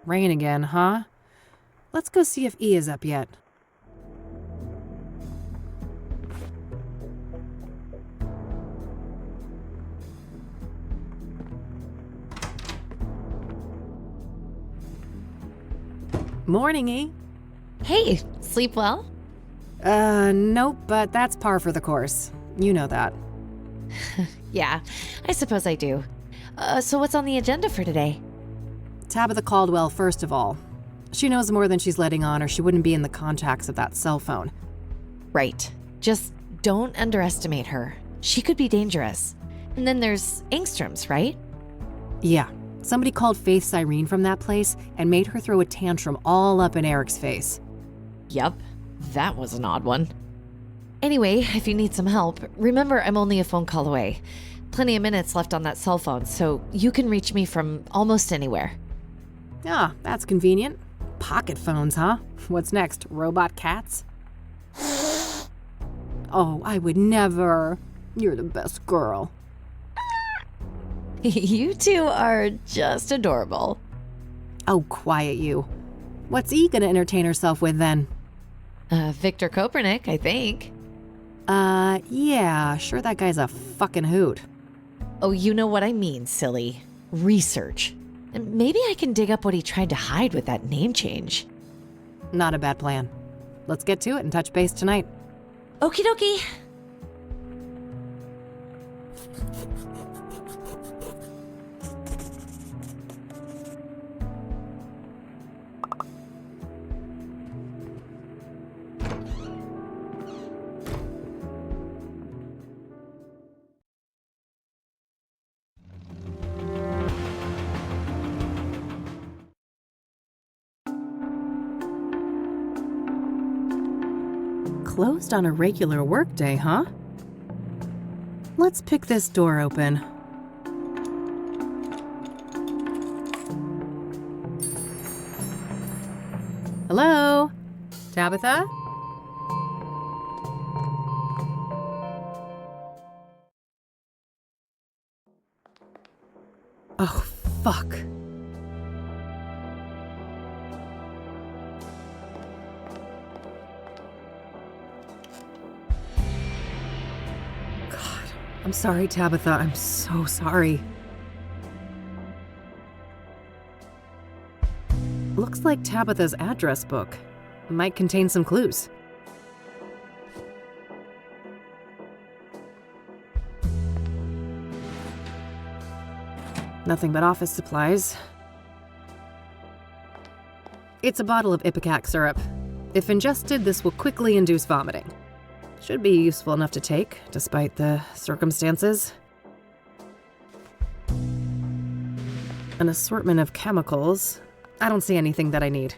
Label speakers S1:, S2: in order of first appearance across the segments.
S1: Rain again, huh? Let's go see if E is up yet. Morning, E.
S2: Hey, sleep well?
S1: Nope, but that's par for the course. You know that.
S2: Yeah, I suppose I do. So what's on the agenda for today?
S1: Tabitha Caldwell, first of all. She knows more than she's letting on, or she wouldn't be in the contacts of that cell phone.
S2: Right. Just don't underestimate her. She could be dangerous. And then there's Engstrom's, right?
S1: Yeah, somebody called Faith Cyrene from that place and made her throw a tantrum all up in Eric's face.
S2: Yup, that was an odd one. Anyway, if you need some help, remember I'm only a phone call away. Plenty of minutes left on that cell phone, so you can reach me from almost anywhere.
S1: Ah, that's convenient. Pocket phones, huh? What's next, robot cats? Oh, I would never. You're the best girl.
S2: You two are just adorable.
S1: Oh, quiet you. What's E gonna entertain herself with then?
S2: Victor Kopernik, I think.
S1: Yeah, sure that guy's a fucking hoot.
S2: Oh, you know what I mean, silly. Research. And maybe I can dig up what he tried to hide with that name change.
S1: Not a bad plan. Let's get to it and touch base tonight.
S2: Okie dokie.
S1: Closed on a regular workday, huh? Let's pick this door open. Hello? Tabitha? Oh, fuck. I'm sorry, Tabitha. I'm so sorry. Looks like Tabitha's address book might contain some clues. Nothing but office supplies. It's a bottle of ipecac syrup. If ingested, this will quickly induce vomiting. Should be useful enough to take, despite the circumstances. An assortment of chemicals. I don't see anything that I need.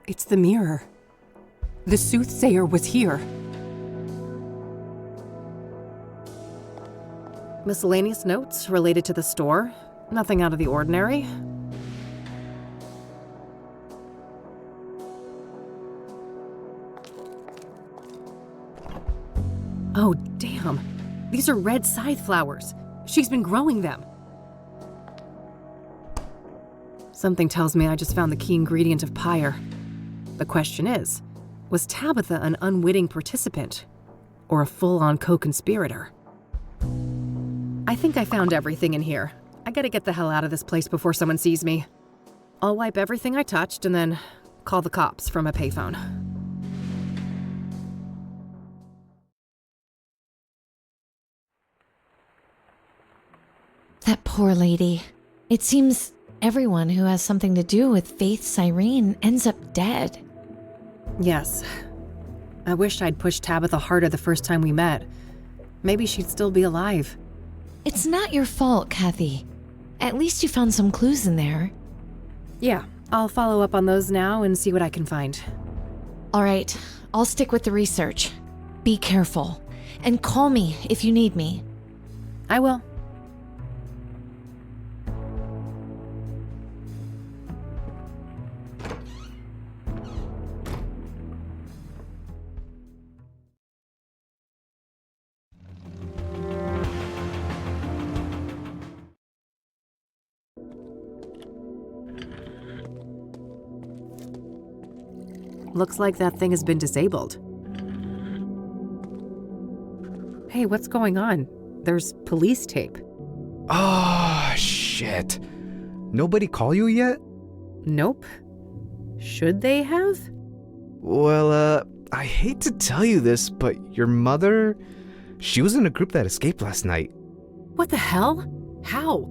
S3: It's the mirror. The Soothsayer was here.
S1: Miscellaneous notes related to the store. Nothing out of the ordinary. Oh, damn. These are red scythe flowers. She's been growing them. Something tells me I just found the key ingredient of pyre. The question is, was Tabitha an unwitting participant or a full-on co-conspirator? I think I found everything in here. I gotta get the hell out of this place before someone sees me. I'll wipe everything I touched and then call the cops from a payphone.
S2: That poor lady. It seems everyone who has something to do with Faith Cyrene ends up dead.
S1: Yes. I wish I'd pushed Tabitha harder the first time we met. Maybe she'd still be alive.
S2: It's not your fault, Kathy. At least you found some clues in there.
S1: Yeah, I'll follow up on those now and see what I can find.
S2: All right, I'll stick with the research. Be careful. And call me if you need me.
S1: I will. Looks like that thing has been disabled. Hey, what's going on? There's police tape.
S4: Ah, shit. Nobody call you yet?
S1: Nope. Should they have?
S4: Well, I hate to tell you this, but your mother, she was in a group that escaped last night.
S1: What the hell? How?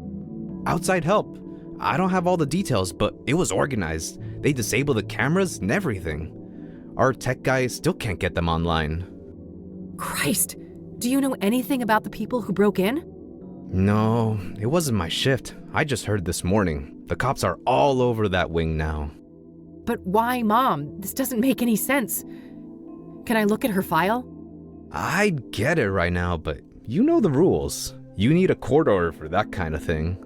S4: Outside help. I don't have all the details, but it was organized. They disabled the cameras and everything. Our tech guy still can't get them online.
S1: Christ! Do you know anything about the people who broke in?
S4: No, it wasn't my shift. I just heard this morning. The cops are all over that wing now.
S1: But why, Mom? This doesn't make any sense. Can I look at her file?
S4: I'd get it right now, but you know the rules. You need a court order for that kind of thing.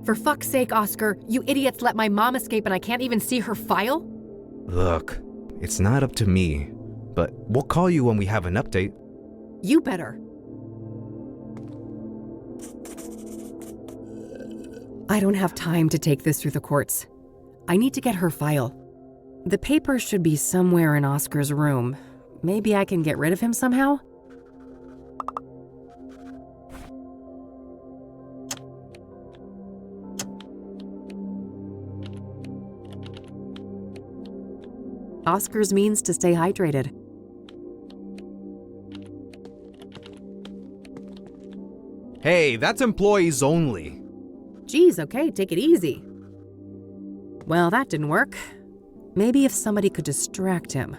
S1: For fuck's sake, Oscar, you idiots let my mom escape and I can't even see her file?
S4: Look, it's not up to me, but we'll call you when we have an update.
S1: You better. I don't have time to take this through the courts. I need to get her file. The paper should be somewhere in Oscar's room. Maybe I can get rid of him somehow? Oscar's means to stay hydrated.
S4: Hey, that's employees only.
S1: Geez, okay, take it easy. Well, that didn't work. Maybe if somebody could distract him.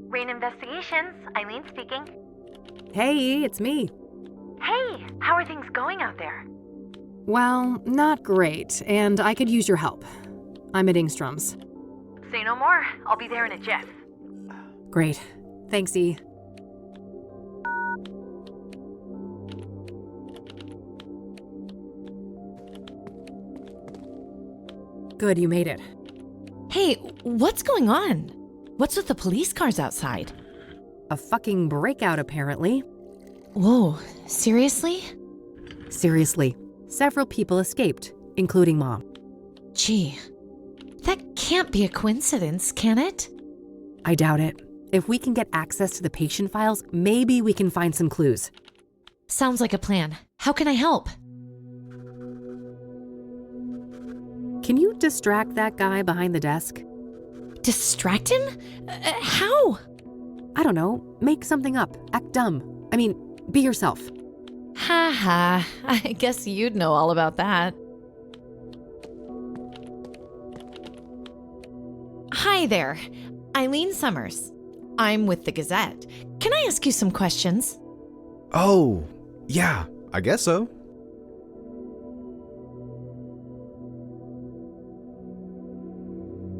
S5: Rain Investigations, Eileen speaking.
S1: Hey, it's me.
S5: Hey, how are things going out there?
S1: Well, not great, and I could use your help. I'm at Ingstrom's.
S5: Say no more, I'll be there in a jiff.
S1: Great. Thanks, E. Good, you made it.
S2: Hey, what's going on? What's with the police cars outside?
S1: A fucking breakout, apparently.
S2: Whoa, seriously?
S1: Seriously, several people escaped, including Mom.
S2: Gee, that can't be a coincidence, can it?
S1: I doubt it. If we can get access to the patient files, maybe we can find some clues.
S2: Sounds like a plan. How can I help?
S1: Can you distract that guy behind the desk?
S2: Distract him? How?
S1: I don't know. Make something up. Act dumb. I mean, be yourself.
S2: Ha ha. I guess you'd know all about that. Hi there. Eileen Summers. I'm with the Gazette. Can I ask you some questions?
S4: Oh, yeah, I guess so.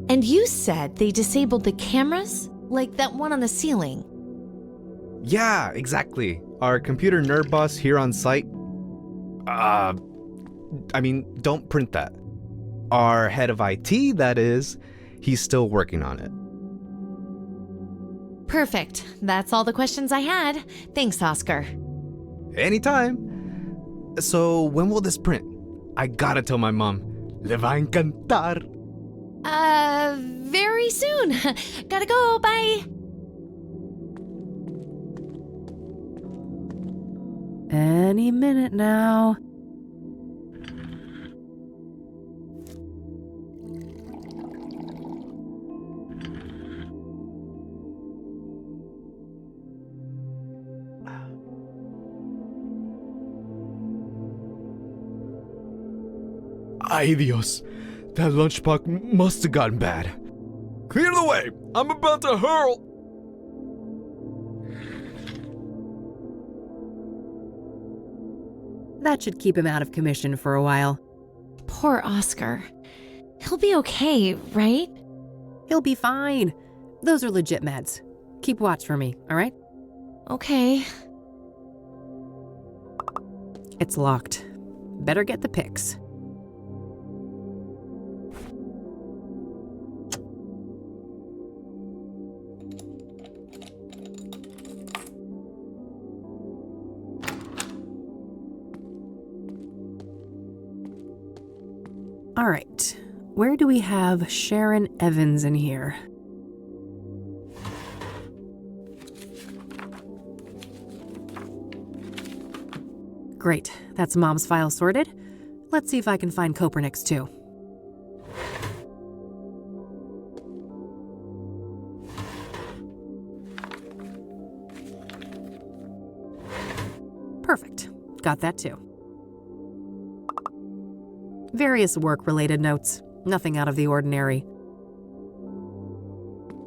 S2: And you said they disabled the cameras? Like that one on the ceiling?
S4: Yeah, exactly. Our computer nerd boss here on site. Don't print that. Our head of IT, that is, he's still working on it.
S2: Perfect. That's all the questions I had. Thanks, Oscar.
S4: Anytime. So, when will this print? I gotta tell my mom. Le va encantar.
S2: Very soon. Gotta go. Bye.
S1: Any minute now.
S4: Ay Dios, that lunchbox must have gotten bad. Clear the way, I'm about to hurl.
S1: That should keep him out of commission for a while.
S2: Poor Oscar. He'll be okay, right?
S1: He'll be fine. Those are legit meds. Keep watch for me, all right?
S2: Okay.
S1: It's locked. Better get the pics. All right, where do we have Sharon Evans in here? Great, that's Mom's file sorted. Let's see if I can find Kopernik's too. Perfect, got that too. Various work-related notes, nothing out of the ordinary.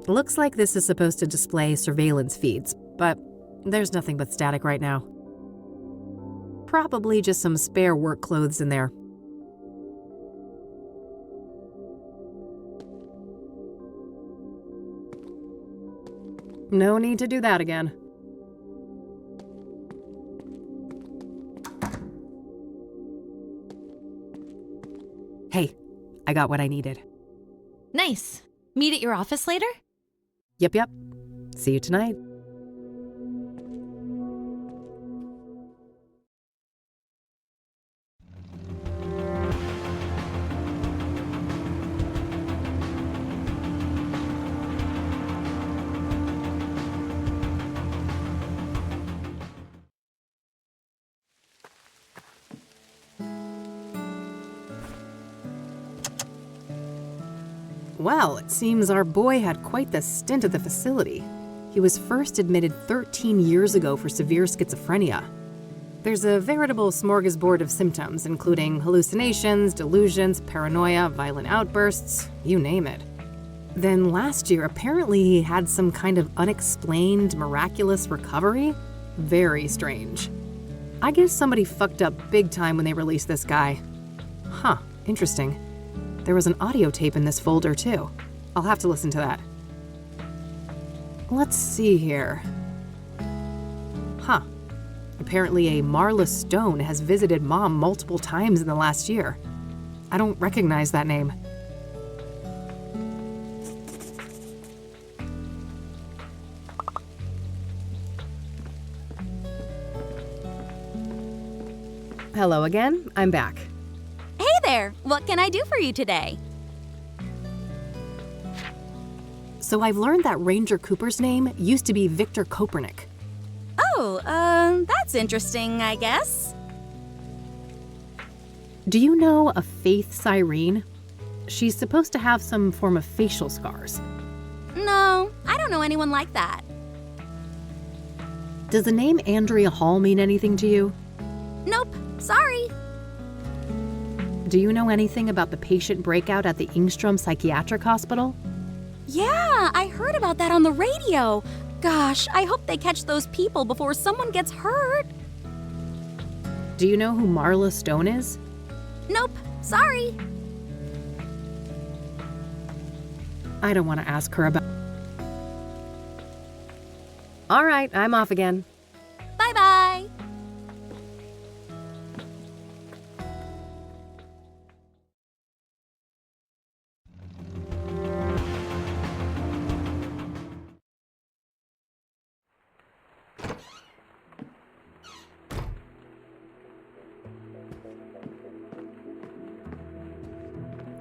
S1: Looks like this is supposed to display surveillance feeds, but there's nothing but static right now. Probably just some spare work clothes in there. No need to do that again. Hey, I got what I needed.
S2: Nice. Meet at your office later?
S1: Yep. See you tonight. Well, it seems our boy had quite the stint at the facility. He was first admitted 13 years ago for severe schizophrenia. There's a veritable smorgasbord of symptoms, including hallucinations, delusions, paranoia, violent outbursts, you name it. Then last year, apparently he had some kind of unexplained, miraculous recovery. Very strange. I guess somebody fucked up big time when they released this guy. Huh, interesting. There was an audio tape in this folder, too. I'll have to listen to that. Let's see here. Huh. Apparently a Marla Stone has visited Mom multiple times in the last year. I don't recognize that name. Hello again, I'm back.
S6: Hey there! What can I do for you today?
S1: So I've learned that Ranger Cooper's name used to be Victor Kopernik.
S6: Oh, that's interesting, I guess.
S1: Do you know a Faith Cyrene? She's supposed to have some form of facial scars.
S6: No, I don't know anyone like that.
S1: Does the name Andrea Hall mean anything to you?
S6: Nope, sorry.
S1: Do you know anything about the patient breakout at the Ingstrom Psychiatric Hospital?
S6: Yeah, I heard about that on the radio. Gosh, I hope they catch those people before someone gets hurt.
S1: Do you know who Marla Stone is?
S6: Nope, sorry.
S1: I don't want to ask her about... All right, I'm off again.
S6: Bye-bye.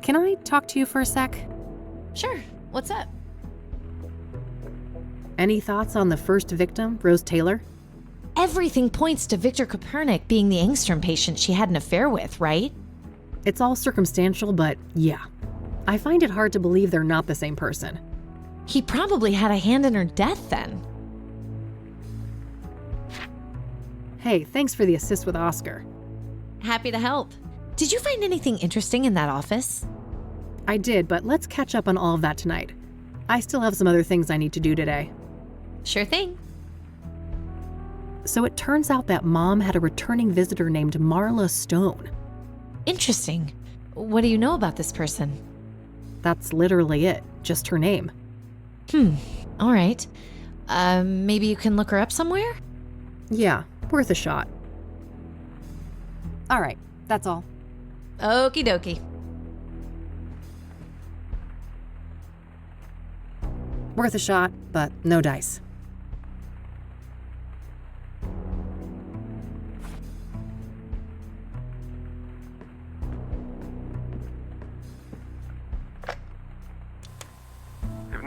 S1: Can I talk to you for a sec?
S2: Sure. What's up?
S1: Any thoughts on the first victim, Rose Taylor?
S2: Everything points to Victor Kopernik being the Engstrom patient she had an affair with, right?
S1: It's all circumstantial, but yeah. I find it hard to believe they're not the same person.
S2: He probably had a hand in her death then.
S1: Hey, thanks for the assist with Oscar.
S2: Happy to help. Did you find anything interesting in that office?
S1: I did, but let's catch up on all of that tonight. I still have some other things I need to do today.
S2: Sure thing.
S1: So it turns out that Mom had a returning visitor named Marla Stone.
S2: Interesting. What do you know about this person?
S1: That's literally it, just her name.
S2: All right. Maybe you can look her up somewhere?
S1: Yeah, worth a shot. All right, that's all.
S2: Okie dokie.
S1: Worth a shot, but no dice.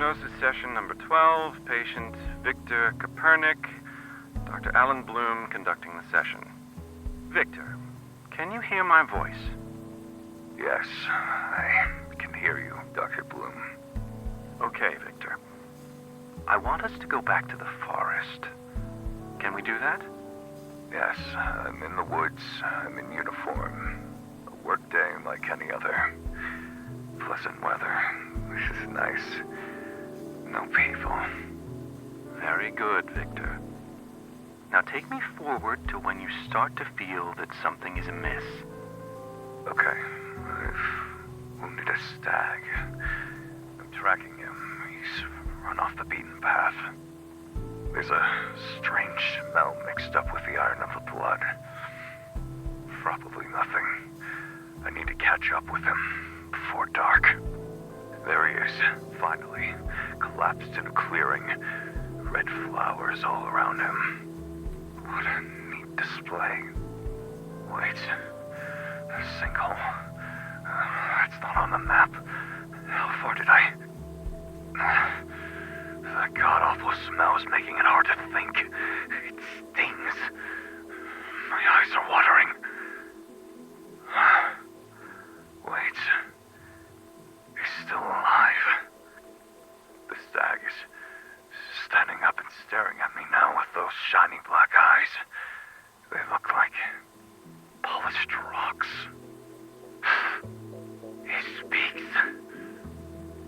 S7: Hypnosis session number 12, patient Victor Kopernik, Dr. Alan Bloom conducting the session. Victor, can you hear my voice?
S8: Yes, I can hear you, Dr. Bloom.
S7: Okay, Victor. I want us to go back to the forest. Can we do that?
S8: Yes, I'm in the woods. I'm in uniform. A work day like any other. Pleasant weather. This is nice. No people.
S7: Very good, Victor. Now take me forward to when you start to feel that something is amiss.
S8: Okay. I've wounded a stag. I'm tracking him. He's run off the beaten path. There's a strange smell mixed up with the iron of the blood. Probably nothing. I need to catch up with him before dark. There he is, finally, collapsed in a clearing. Red flowers all around him. What a neat display. Wait, a sinkhole. It's not on the map. How far did I... The god-awful smell is making it hard to think. It stings. My eyes are watering. Wait. He's still alive. The stag is standing up and staring at me now with those shiny black eyes. They look like polished rocks. He speaks.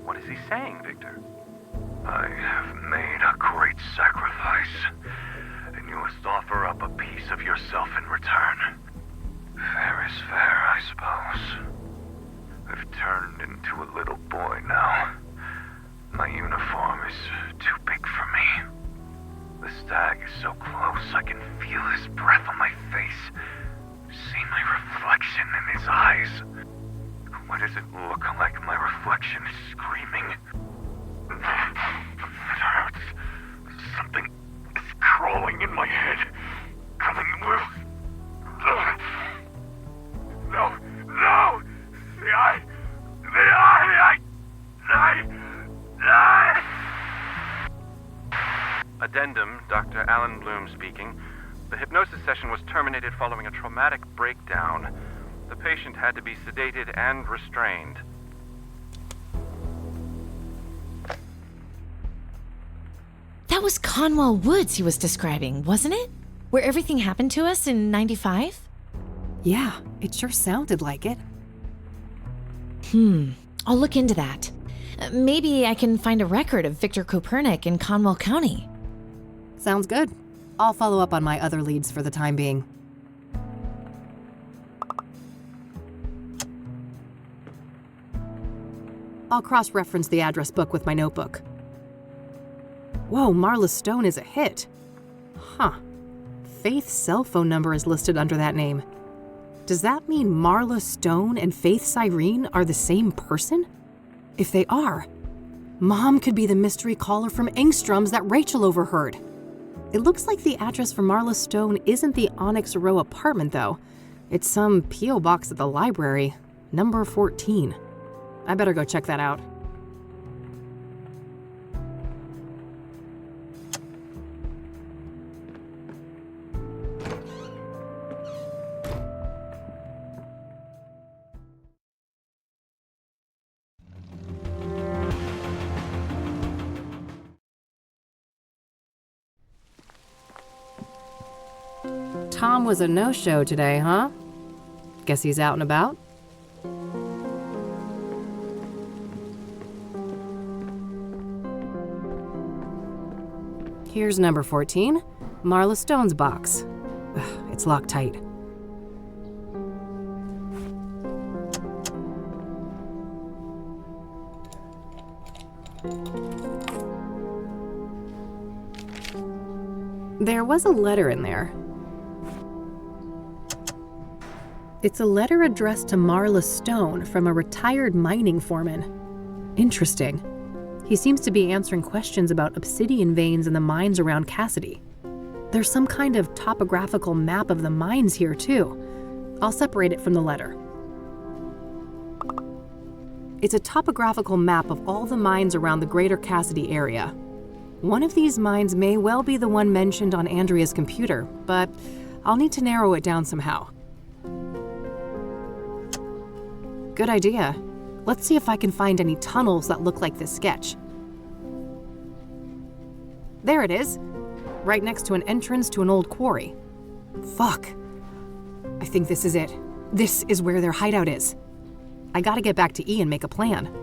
S7: What is he saying, Victor?
S8: I have made a great sacrifice, and you must offer up a piece of yourself in return. Fair is fair, I suppose. I've turned into a little boy now. My uniform is too big for me. The stag is so close I can feel his breath on my face. See my reflection in his eyes. Why does it look like my reflection is screaming? It hurts. Something is crawling in my head. Coming loose. No! No! The eye!
S7: Addendum, Dr. Alan Bloom speaking. The hypnosis session was terminated following a traumatic breakdown. The patient had to be sedated and restrained.
S2: That was Conwell Woods he was describing, wasn't it? Where everything happened to us in 95?
S1: Yeah, it sure sounded like it.
S2: I'll look into that. Maybe I can find a record of Victor Kopernik in Conwell County.
S1: Sounds good. I'll follow up on my other leads for the time being. I'll cross-reference the address book with my notebook. Whoa, Marla Stone is a hit. Huh. Faith's cell phone number is listed under that name. Does that mean Marla Stone and Faith Cyrene are the same person? If they are, Mom could be the mystery caller from Engstrom's that Rachel overheard. It looks like the address for Marla Stone isn't the Onyx Row apartment, though. It's some P.O. box at the library, number 14. I better go check that out. Tom was a no-show today, huh? Guess he's out and about? Here's number 14, Marla Stone's box. Ugh, it's locked tight. There was a letter in there. It's a letter addressed to Marla Stone from a retired mining foreman. Interesting. He seems to be answering questions about obsidian veins in the mines around Cassidy. There's some kind of topographical map of the mines here, too. I'll separate it from the letter. It's a topographical map of all the mines around the greater Cassidy area. One of these mines may well be the one mentioned on Andrea's computer, but I'll need to narrow it down somehow. Good idea. Let's see if I can find any tunnels that look like this sketch. There it is, right next to an entrance to an old quarry. Fuck. I think this is it. This is where their hideout is. I gotta get back to E and make a plan.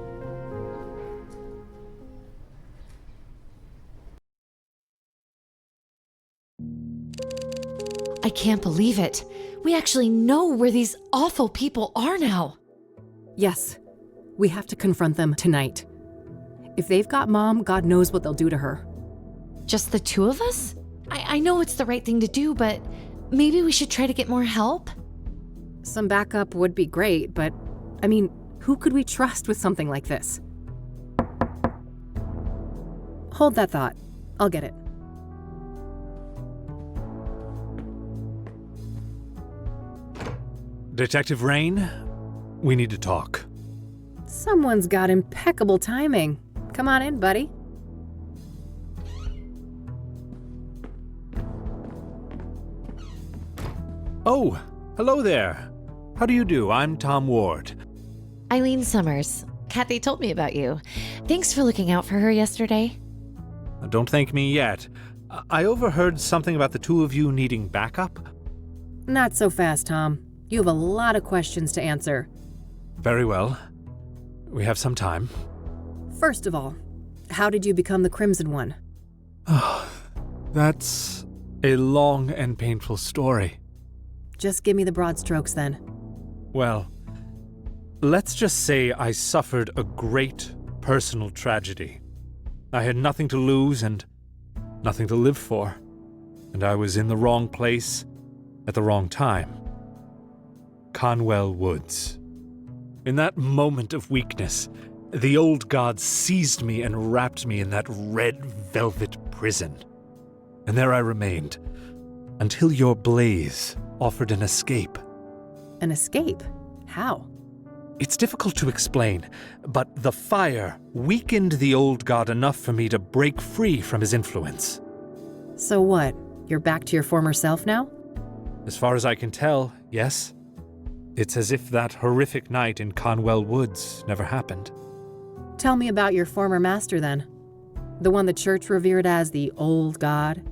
S2: I can't believe it. We actually know where these awful people are now.
S1: Yes, we have to confront them tonight. If they've got Mom, God knows what they'll do to her.
S2: Just the two of us? I know it's the right thing to do, but maybe we should try to get more help?
S1: Some backup would be great, but I mean, who could we trust with something like this? Hold that thought. I'll get it.
S9: Detective Rain, we need to talk.
S1: Someone's got impeccable timing. Come on in, buddy.
S9: Oh, hello there. How do you do? I'm Tom Ward.
S2: Eileen Summers. Kathy told me about you. Thanks for looking out for her yesterday.
S9: Don't thank me yet. I overheard something about the two of you needing backup.
S1: Not so fast, Tom. You have a lot of questions to answer.
S9: Very well. We have some time.
S1: First of all, how did you become the Crimson One?
S9: That's a long and painful story.
S1: Just give me the broad strokes then.
S9: Well, let's just say I suffered a great personal tragedy. I had nothing to lose and nothing to live for. And I was in the wrong place at the wrong time. Conwell Woods. In that moment of weakness, the old god seized me and wrapped me in that red velvet prison. And there I remained, until your blaze offered an escape.
S1: An escape? How?
S9: It's difficult to explain, but the fire weakened the old god enough for me to break free from his influence.
S1: So what? You're back to your former self now?
S9: As far as I can tell, yes. It's as if that horrific night in Conwell Woods never happened.
S1: Tell me about your former master then. The one the church revered as the old god?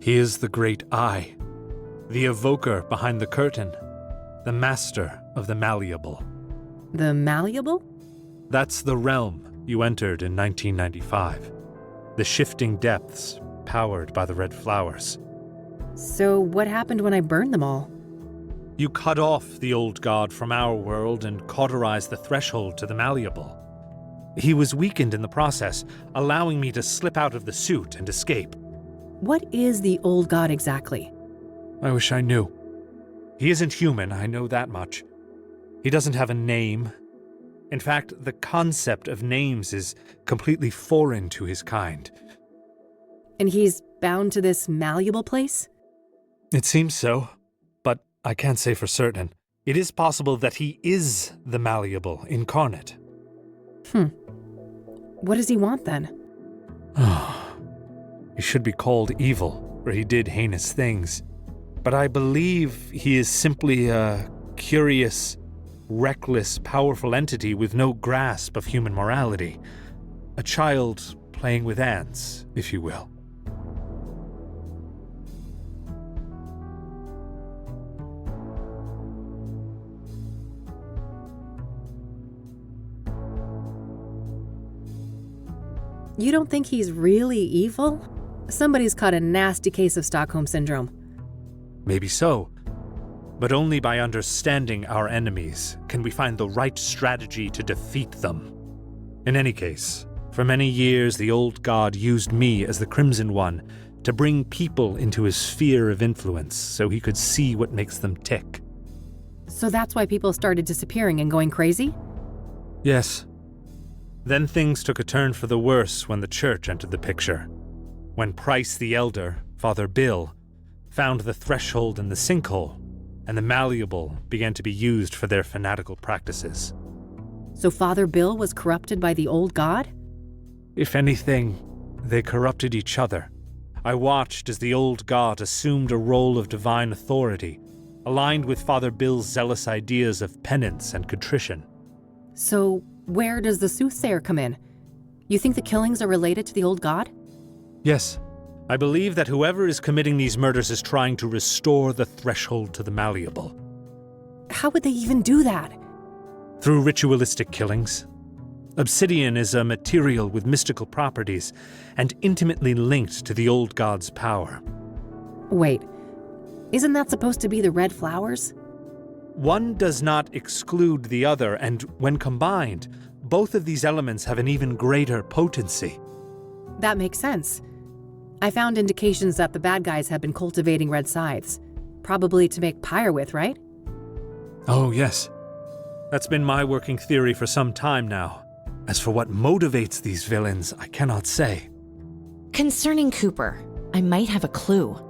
S9: He is the great I, the evoker behind the curtain, the master of the malleable.
S1: The malleable?
S9: That's the realm you entered in 1995. The shifting depths powered by the red flowers.
S1: So what happened when I burned them all?
S9: You cut off the old god from our world and cauterized the threshold to the malleable. He was weakened in the process, allowing me to slip out of the suit and escape.
S1: What is the old god exactly?
S9: I wish I knew. He isn't human, I know that much. He doesn't have a name. In fact, the concept of names is completely foreign to his kind.
S1: And he's bound to this malleable place?
S9: It seems so, but I can't say for certain. It is possible that he is the malleable incarnate.
S1: What does he want then?
S9: He should be called evil, for he did heinous things. But I believe he is simply a curious, reckless, powerful entity with no grasp of human morality. A child playing with ants, if you will.
S1: You don't think he's really evil? Somebody's caught a nasty case of Stockholm Syndrome.
S9: Maybe so. But only by understanding our enemies can we find the right strategy to defeat them. In any case, for many years the old god used me as the Crimson One to bring people into his sphere of influence so he could see what makes them tick.
S1: So that's why people started disappearing and going crazy?
S9: Yes. Then things took a turn for the worse when the church entered the picture. When Price the Elder, Father Bill, found the threshold in the sinkhole, and the malleable began to be used for their fanatical practices.
S1: So Father Bill was corrupted by the old god?
S9: If anything, they corrupted each other. I watched as the old god assumed a role of divine authority, aligned with Father Bill's zealous ideas of penance and contrition.
S1: So where does the Soothsayer come in? You think the killings are related to the old god?
S9: Yes, I believe that whoever is committing these murders is trying to restore the threshold to the malleable.
S1: How would they even do that?
S9: Through ritualistic killings. Obsidian is a material with mystical properties and intimately linked to the old god's power.
S1: Wait, isn't that supposed to be the red flowers?
S9: One does not exclude the other, and when combined, both of these elements have an even greater potency.
S1: That makes sense. I found indications that the bad guys have been cultivating red scythes. Probably to make pyre with, right?
S9: Oh, yes. That's been my working theory for some time now. As for what motivates these villains, I cannot say.
S2: Concerning Cooper, I might have a clue.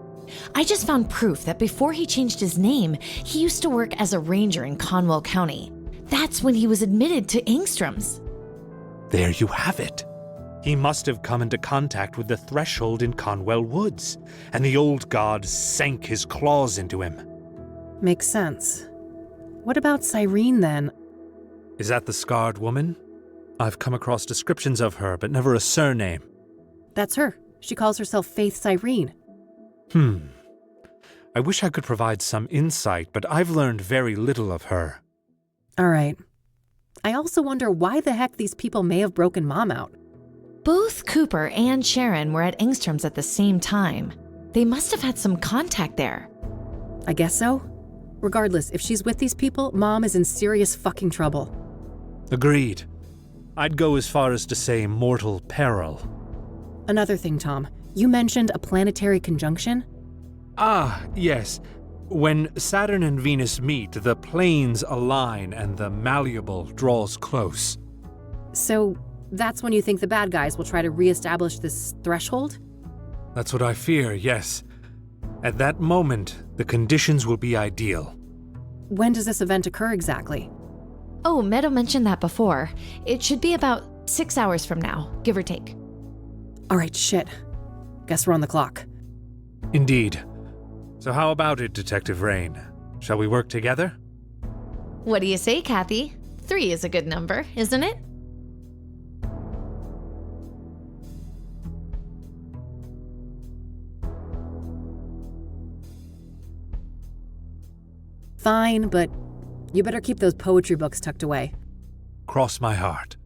S2: I just found proof that before he changed his name, he used to work as a ranger in Conwell County. That's when he was admitted to Engstrom's.
S9: There you have it. He must have come into contact with the threshold in Conwell Woods, and the old god sank his claws into him.
S1: Makes sense. What about Cyrene, then?
S9: Is that the scarred woman? I've come across descriptions of her, but never a surname.
S1: That's her. She calls herself Faith Cyrene.
S9: I wish I could provide some insight, but I've learned very little of her.
S1: All right. I also wonder why the heck these people may have broken Mom out.
S2: Both Cooper and Sharon were at Engstrom's at the same time. They must have had some contact there.
S1: I guess so. Regardless, if she's with these people, Mom is in serious fucking trouble.
S9: Agreed. I'd go as far as to say mortal peril.
S1: Another thing, Tom. You mentioned a planetary conjunction?
S9: Ah, yes. When Saturn and Venus meet, the planes align and the malleable draws close.
S1: So, that's when you think the bad guys will try to reestablish this threshold?
S9: That's what I fear, yes. At that moment, the conditions will be ideal.
S1: When does this event occur exactly?
S2: Oh, Meadow mentioned that before. It should be about 6 hours from now, give or take.
S1: All right, shit. Guess we're on the clock.
S9: Indeed. So how about it, Detective Rain? Shall we work together?
S2: What do you say, Kathy? 3 is a good number, isn't it?
S1: Fine, but you better keep those poetry books tucked away.
S9: Cross my heart.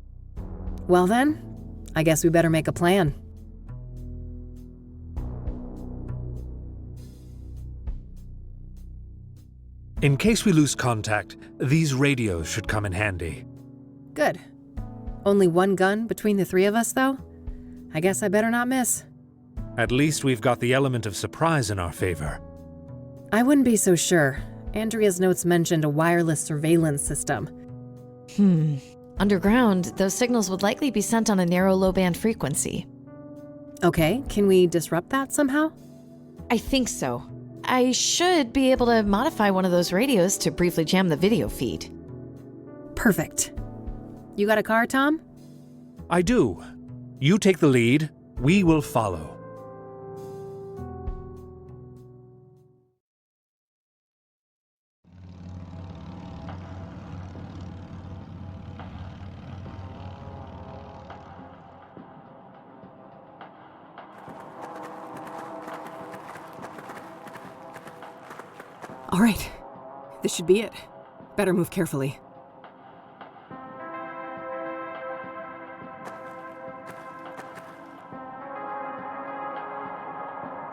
S1: Well then, I guess we better make a plan.
S9: In case we lose contact, these radios should come in handy.
S1: Good. Only one gun between the 3 of us, though? I guess I better not miss.
S9: At least we've got the element of surprise in our favor.
S1: I wouldn't be so sure. Andrea's notes mentioned a wireless surveillance system.
S2: Underground, those signals would likely be sent on a narrow low-band frequency.
S1: Okay, can we disrupt that somehow?
S2: I think so. I should be able to modify one of those radios to briefly jam the video feed.
S1: Perfect. You got a car, Tom?
S9: I do. You take the lead, we will follow.
S1: All right. This should be it. Better move carefully.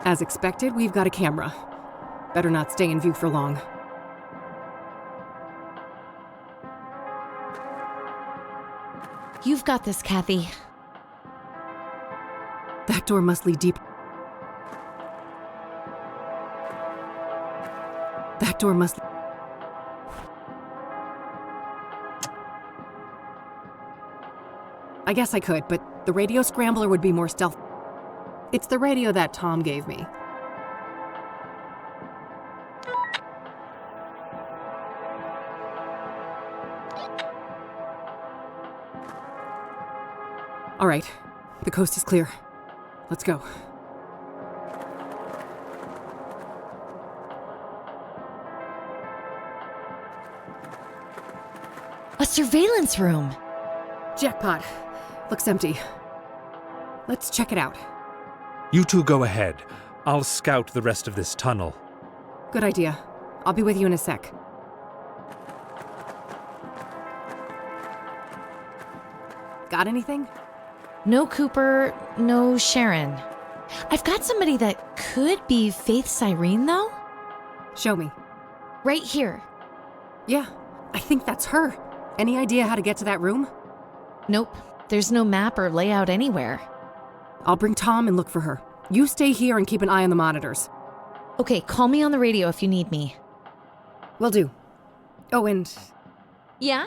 S1: As expected, we've got a camera. Better not stay in view for long.
S2: You've got this, Kathy.
S1: That door must lead deep. That door must... I guess I could, but the radio scrambler would be more stealth. It's the radio that Tom gave me. All right, the coast is clear. Let's go.
S2: A surveillance room.
S1: Jackpot. Looks empty. Let's check it out.
S9: You two go ahead. I'll scout the rest of this tunnel.
S1: Good idea. I'll be with you in a sec. Got anything?
S2: No Cooper, no Sharon. I've got somebody that could be Faith Cyrene, though.
S1: Show me.
S2: Right here.
S1: Yeah, I think that's her. Any idea how to get to that room?
S2: Nope. There's no map or layout anywhere.
S1: I'll bring Tom and look for her. You stay here and keep an eye on the monitors.
S2: Okay, call me on the radio if you need me.
S1: Will do. Oh, and
S2: Yeah?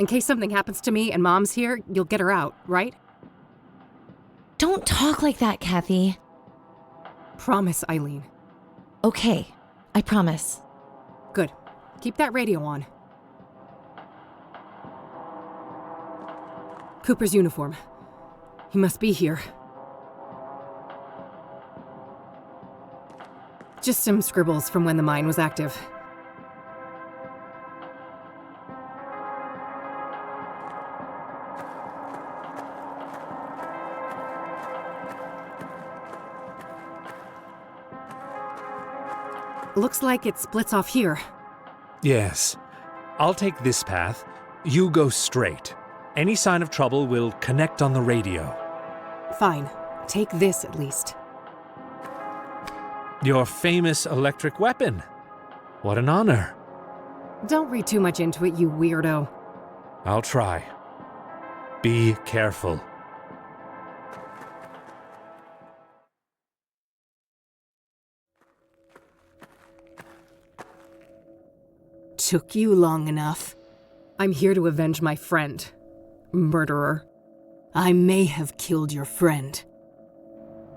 S1: in case something happens to me and Mom's here, you'll get her out, right?
S2: Don't talk like that, Kathy.
S1: Promise, Eileen.
S2: Okay, I promise.
S1: Good. Keep that radio on. Cooper's uniform. He must be here. Just some scribbles from when the mine was active. Looks like it splits off here.
S9: Yes. I'll take this path. You go straight. Any sign of trouble will connect on the radio.
S1: Fine. Take this at least.
S9: Your famous electric weapon. What an honor.
S1: Don't read too much into it, you weirdo.
S9: I'll try. Be careful.
S1: Took you long enough. I'm here to avenge my friend. Murderer. I may have killed your friend.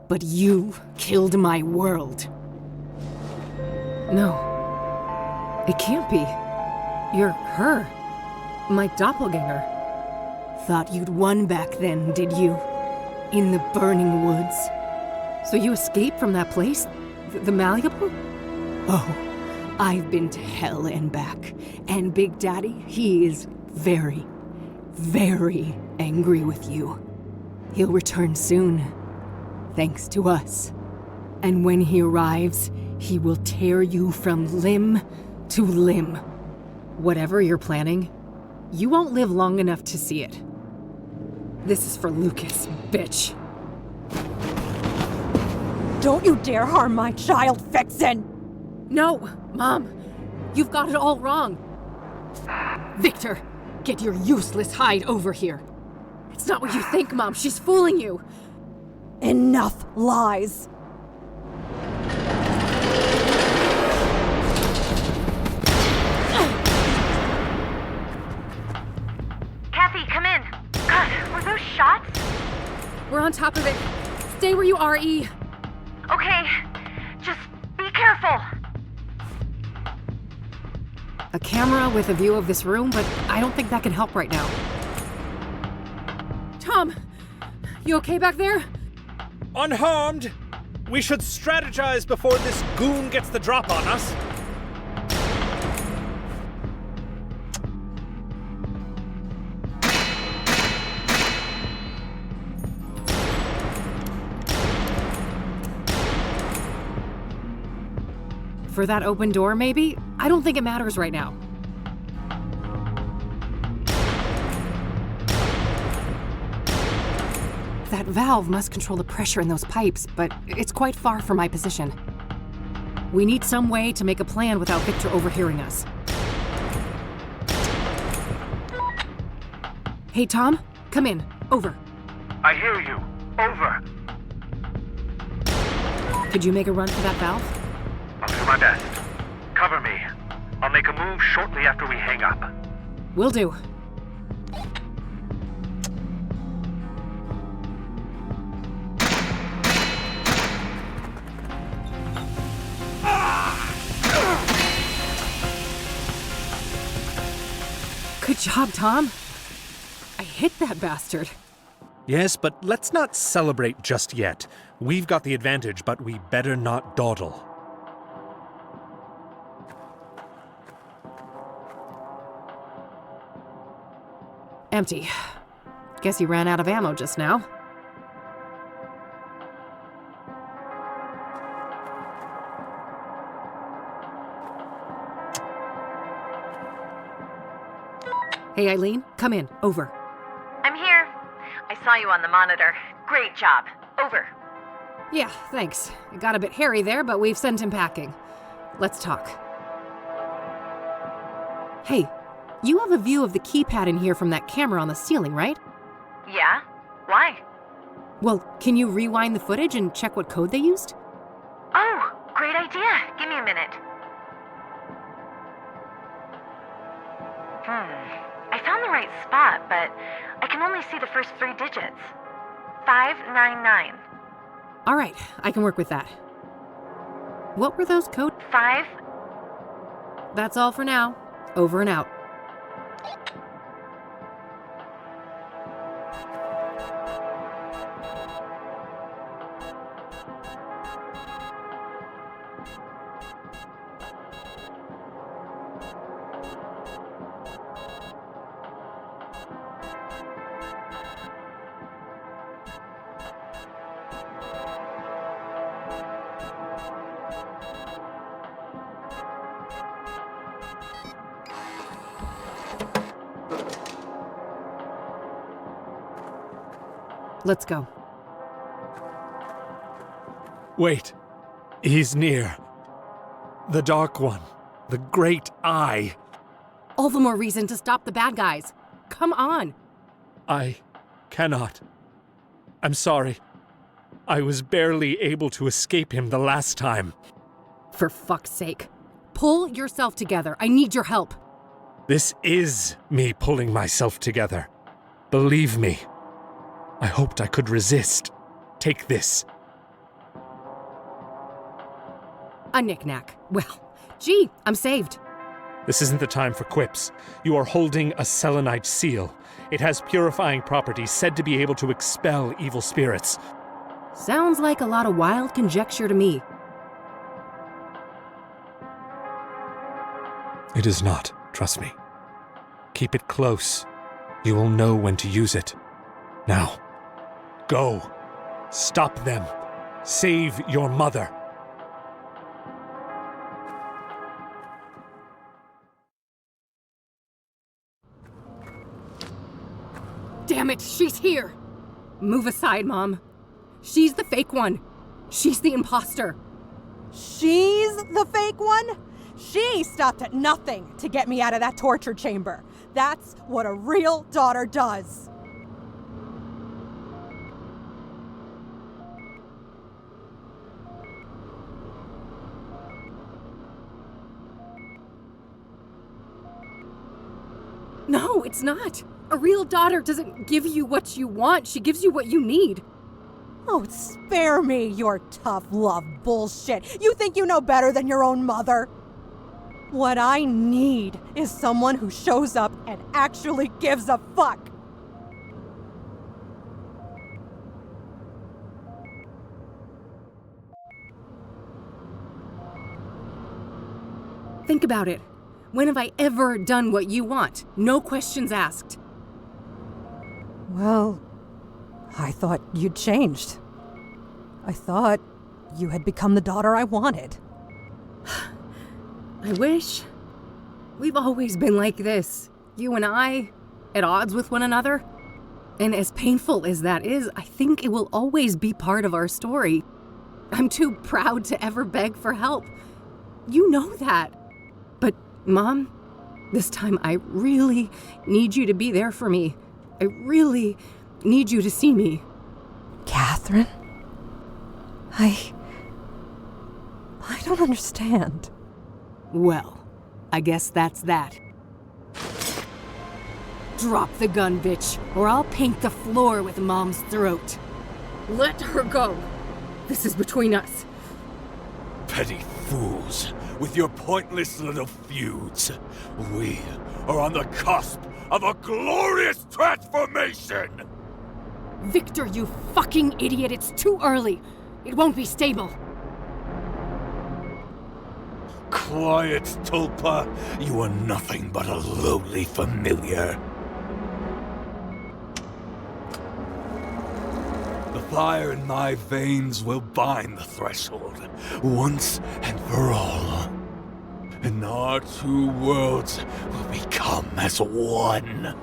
S1: But you killed my world. No. It can't be. You're her. My doppelganger. Thought you'd won back then, did you? In the burning woods. So you escaped from that place? The Malleable? Oh. I've been to hell and back, and Big Daddy, he is very, very angry with you. He'll return soon, thanks to us. And when he arrives, he will tear you from limb to limb. Whatever you're planning, you won't live long enough to see it. This is for Lucas, bitch.
S3: Don't you dare harm my child, Vixen!
S1: No, Mom. You've got it all wrong. Victor, get your useless hide over here. It's not what you think, Mom. She's fooling you.
S3: Enough lies.
S5: Kathy, come in. God, were those shots?
S1: We're on top of it. Stay where you are, E.
S5: Okay, just be careful.
S1: A camera with a view of this room, but I don't think that can help right now. Tom, you okay back there?
S9: Unharmed! We should strategize before this goon gets the drop on us.
S1: For that open door, maybe? I don't think it matters right now. That valve must control the pressure in those pipes, but it's quite far from my position. We need some way to make a plan without Victor overhearing us. Hey, Tom, come in. Over.
S8: I hear you. Over.
S1: Could you make a run for that valve?
S8: I'll do my best. Cover me. I'll make a move shortly after we hang up.
S1: Will do. Good job, Tom. I hit that bastard.
S9: Yes, but let's not celebrate just yet. We've got the advantage, but we better not dawdle.
S1: Empty. Guess he ran out of ammo just now. Hey, Eileen, come in. Over.
S5: I'm here. I saw you on the monitor. Great job. Over.
S1: Yeah, thanks. It got a bit hairy there, but we've sent him packing. Let's talk. Hey, you have a view of the keypad in here from that camera on the ceiling, right?
S5: Yeah? Why?
S1: Well, can you rewind the footage and check what code they used?
S5: Oh, great idea. Give me a minute. I found the right spot, but I can only see the first 3 digits. 599.
S1: All right, I can work with that. What were those codes?
S5: 5.
S1: That's all for now. Over and out. Let's go.
S9: Wait. He's near. The Dark One. The Great Eye.
S1: All the more reason to stop the bad guys. Come on.
S9: I cannot. I'm sorry. I was barely able to escape him the last time.
S1: For fuck's sake. Pull yourself together. I need your help.
S9: This is me pulling myself together. Believe me. I hoped I could resist. Take this.
S1: A knick-knack. Well, gee, I'm saved.
S9: This isn't the time for quips. You are holding a selenite seal. It has purifying properties said to be able to expel evil spirits.
S1: Sounds like a lot of wild conjecture to me.
S9: It is not, trust me. Keep it close. You will know when to use it. Now, go. Stop them. Save your mother.
S1: Damn it, she's here! Move aside, Mom. She's the fake one. She's the imposter.
S10: She's the fake one? She stopped at nothing to get me out of that torture chamber. That's what a real daughter does.
S1: No, it's not. A real daughter doesn't give you what you want. She gives you what you need.
S10: Oh, spare me your tough love bullshit. You think you know better than your own mother? What I need is someone who shows up and actually gives a fuck.
S1: Think about it. When have I ever done what you want? No questions asked.
S10: Well, I thought you'd changed. I thought you had become the daughter I wanted.
S1: I wish. We've always been like this. You and I, at odds with one another. And as painful as that is, I think it will always be part of our story. I'm too proud to ever beg for help. You know that. But, Mom, this time I really need you to be there for me. I really need you to see me.
S10: Catherine? I don't understand.
S1: Well, I guess that's that. Drop the gun, bitch, or I'll paint the floor with Mom's throat. Let her go. This is between us.
S8: Petty fools, with your pointless little feuds. We are on the cusp of a glorious transformation!
S1: Victor, you fucking idiot, it's too early. It won't be stable.
S8: Quiet, Tulpa. You are nothing but a lowly familiar. The fire in my veins will bind the threshold, once and for all. And our two worlds will become as one.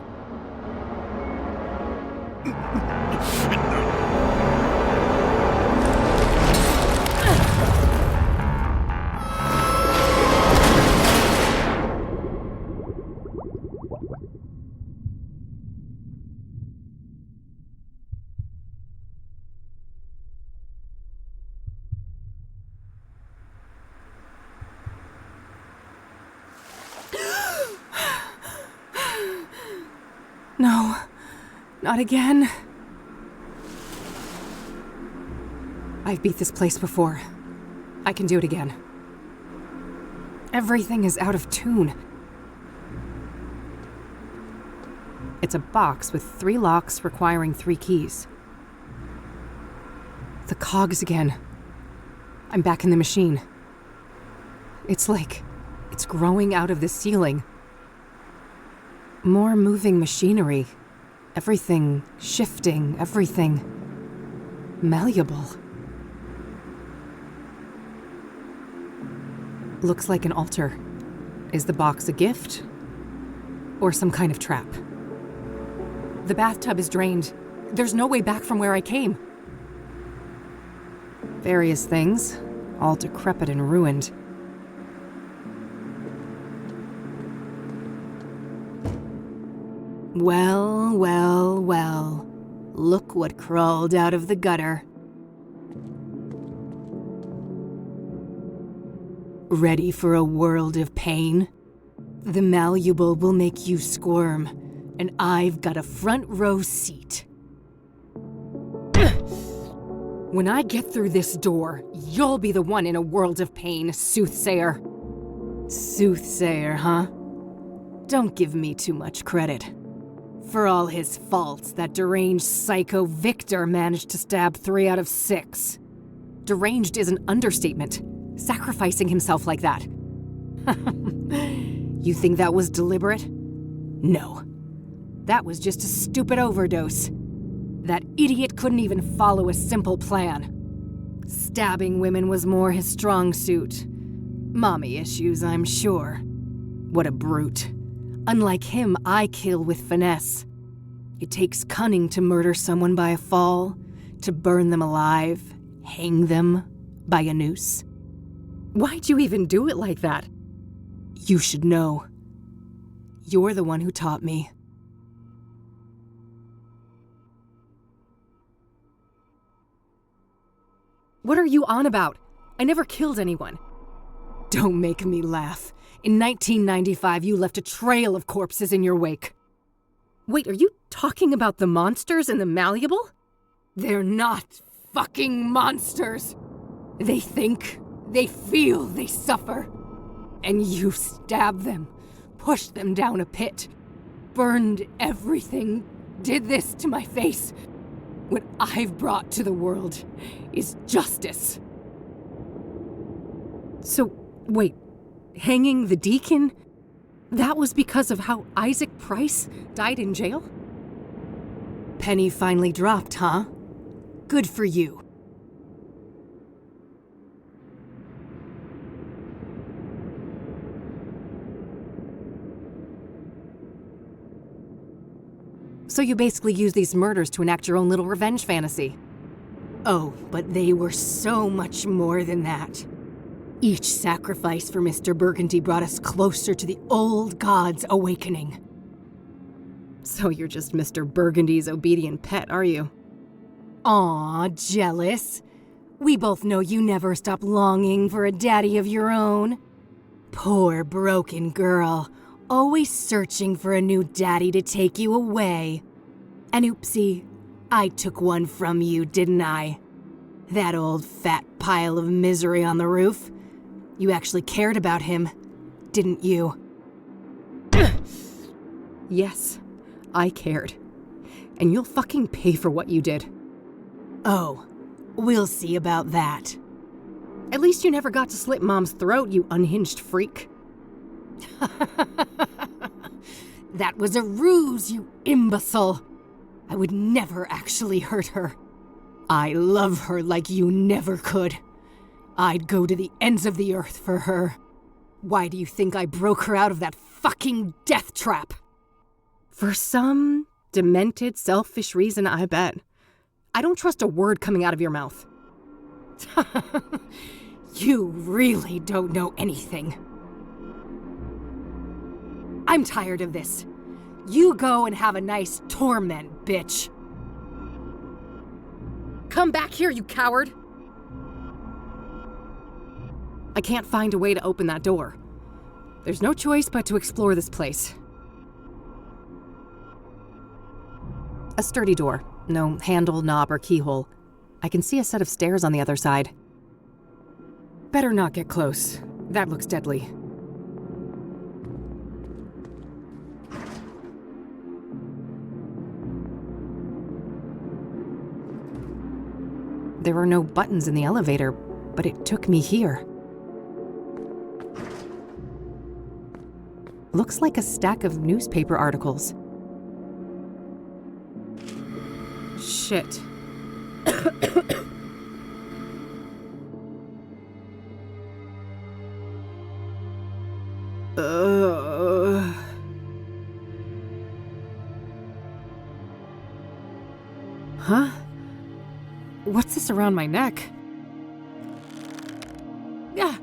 S1: No, not again. I've beat this place before. I can do it again. Everything is out of tune. It's a box with 3 locks requiring 3 keys. The cogs again. I'm back in the machine. It's like it's growing out of the ceiling. More moving machinery. Everything shifting, everything malleable. Looks like an altar. Is the box a gift? Or some kind of trap? The bathtub is drained. There's no way back from where I came. Various things, all decrepit and ruined. Well, well, well. Look what crawled out of the gutter. Ready for a world of pain? The malleable will make you squirm, and I've got a front row seat. When I get through this door, you'll be the one in a world of pain, Soothsayer. Soothsayer, huh? Don't give me too much credit. For all his faults, that deranged psycho Victor managed to stab 3 out of 6. Deranged is an understatement. Sacrificing himself like that. You think that was deliberate? No. That was just a stupid overdose. That idiot couldn't even follow a simple plan. Stabbing women was more his strong suit. Mommy issues, I'm sure. What a brute. Unlike him, I kill with finesse. It takes cunning to murder someone by a fall, to burn them alive, hang them by a noose. Why'd you even do it like that? You should know. You're the one who taught me. What are you on about? I never killed anyone. Don't make me laugh. In 1995, you left a trail of corpses in your wake. Wait, are you talking about the monsters in the malleable? They're not fucking monsters. They think, they feel, they suffer. And you stabbed them, pushed them down a pit, burned everything, did this to my face. What I've brought to the world is justice. So, wait. Hanging the deacon? That was because of how Isaac Price died in jail? Penny finally dropped, huh? Good for you. So you basically use these murders to enact your own little revenge fantasy. Oh, but they were so much more than that. Each sacrifice for Mr. Burgundy brought us closer to the old gods awakening. So you're just Mr. Burgundy's obedient pet, are you? Aw, jealous. We both know you never stop longing for a daddy of your own. Poor broken girl, always searching for a new daddy to take you away. And oopsie, I took one from you, didn't I? That old fat pile of misery on the roof. You actually cared about him, didn't you? Yes, I cared. and you'll fucking pay for what you did.
S11: Oh, we'll see about that.
S1: At least you never got to slit Mom's throat, you unhinged freak.
S11: That was a ruse, you imbecile. I would never actually hurt her. I love her like you never could. I'd go to the ends of the earth for her. Why do you think I broke her out of that fucking death trap?
S1: For some demented, selfish reason, I bet. I don't trust a word coming out of your mouth.
S11: You really don't know anything. I'm tired of this. You go and have a nice torment, bitch.
S1: Come back here, you coward! I can't find a way to open that door. There's no choice but to explore this place. A sturdy door. No handle, knob, or keyhole. I can see a set of stairs on the other side. Better not get close. That looks deadly. There are no buttons in the elevator, but it took me here. Looks like a stack of newspaper articles. Shit. Huh? What's this around my neck?
S11: Ah,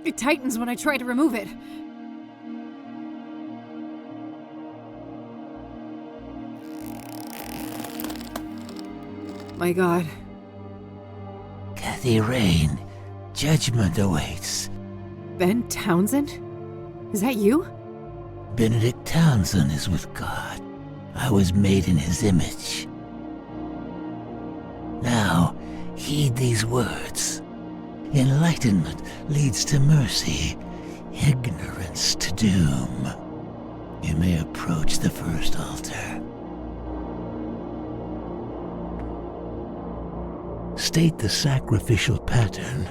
S11: it tightens when I try to remove it.
S1: My God.
S12: Kathy Rain, judgment awaits.
S1: Ben Townsend? Is that you?
S12: Benedict Townsend is with God. I was made in his image. Now, heed these words. Enlightenment leads to mercy, ignorance to doom. You may approach the first altar. State the sacrificial pattern.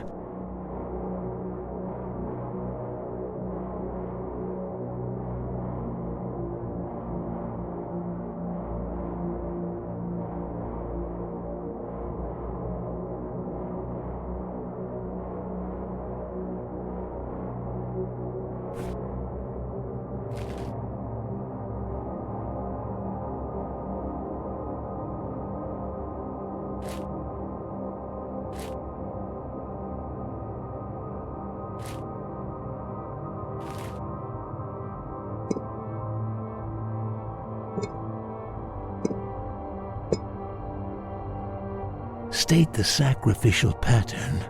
S12: State the sacrificial pattern.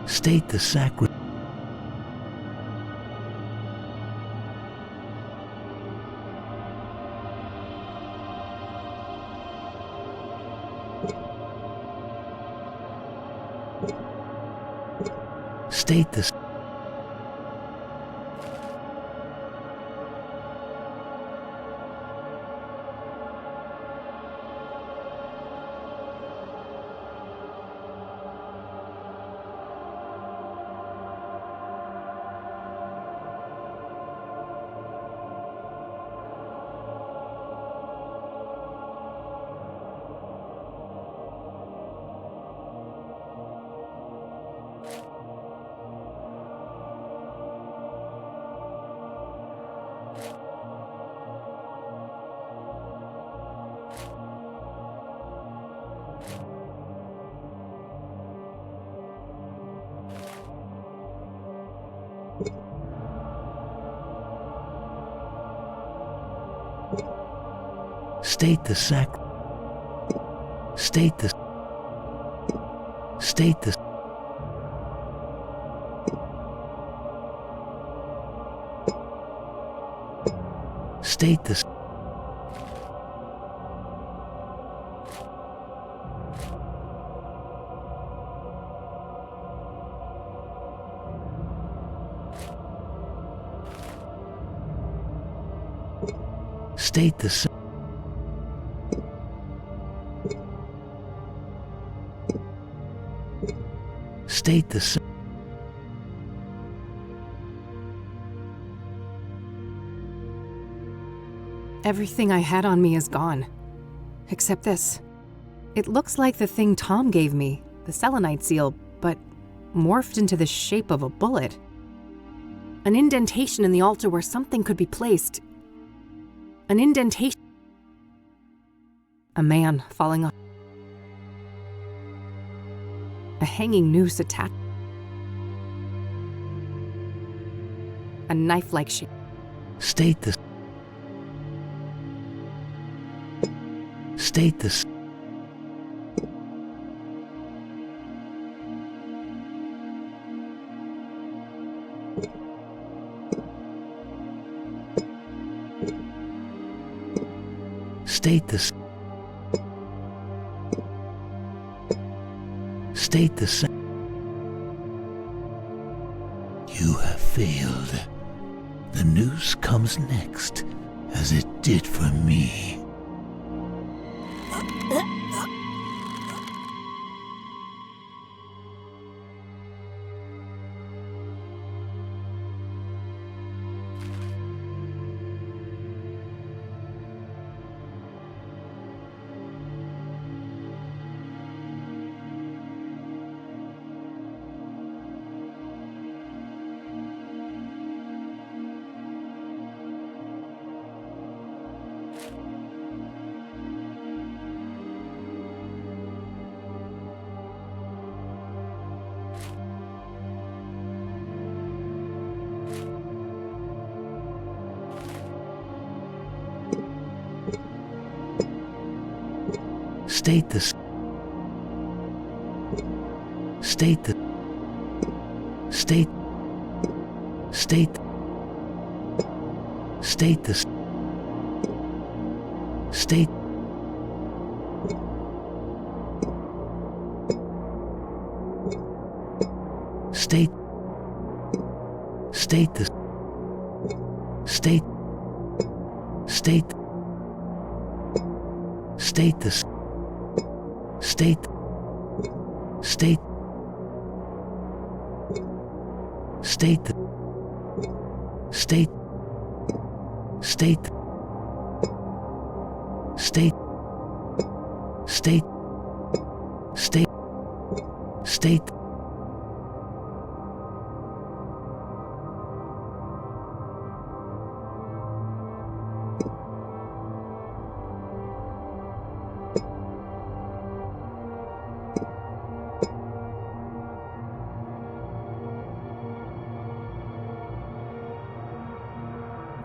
S12: State the sacri- State the State the sac. State the. State the. State the. State the. State the.
S1: Everything I had on me is gone. Except this. It looks like the thing Tom gave me, the selenite seal, but morphed into the shape of a bullet. An indentation in the altar where something could be placed. An indentation. A man falling off. A hanging noose attached. A knife-like shape.
S12: State the. State the. State the. State the. You have failed. The noose comes next, as it did for me. State the. State the. State. State. State the. State. State. State the. State. State. State the. State. State. State. State. State. State. State. State. State.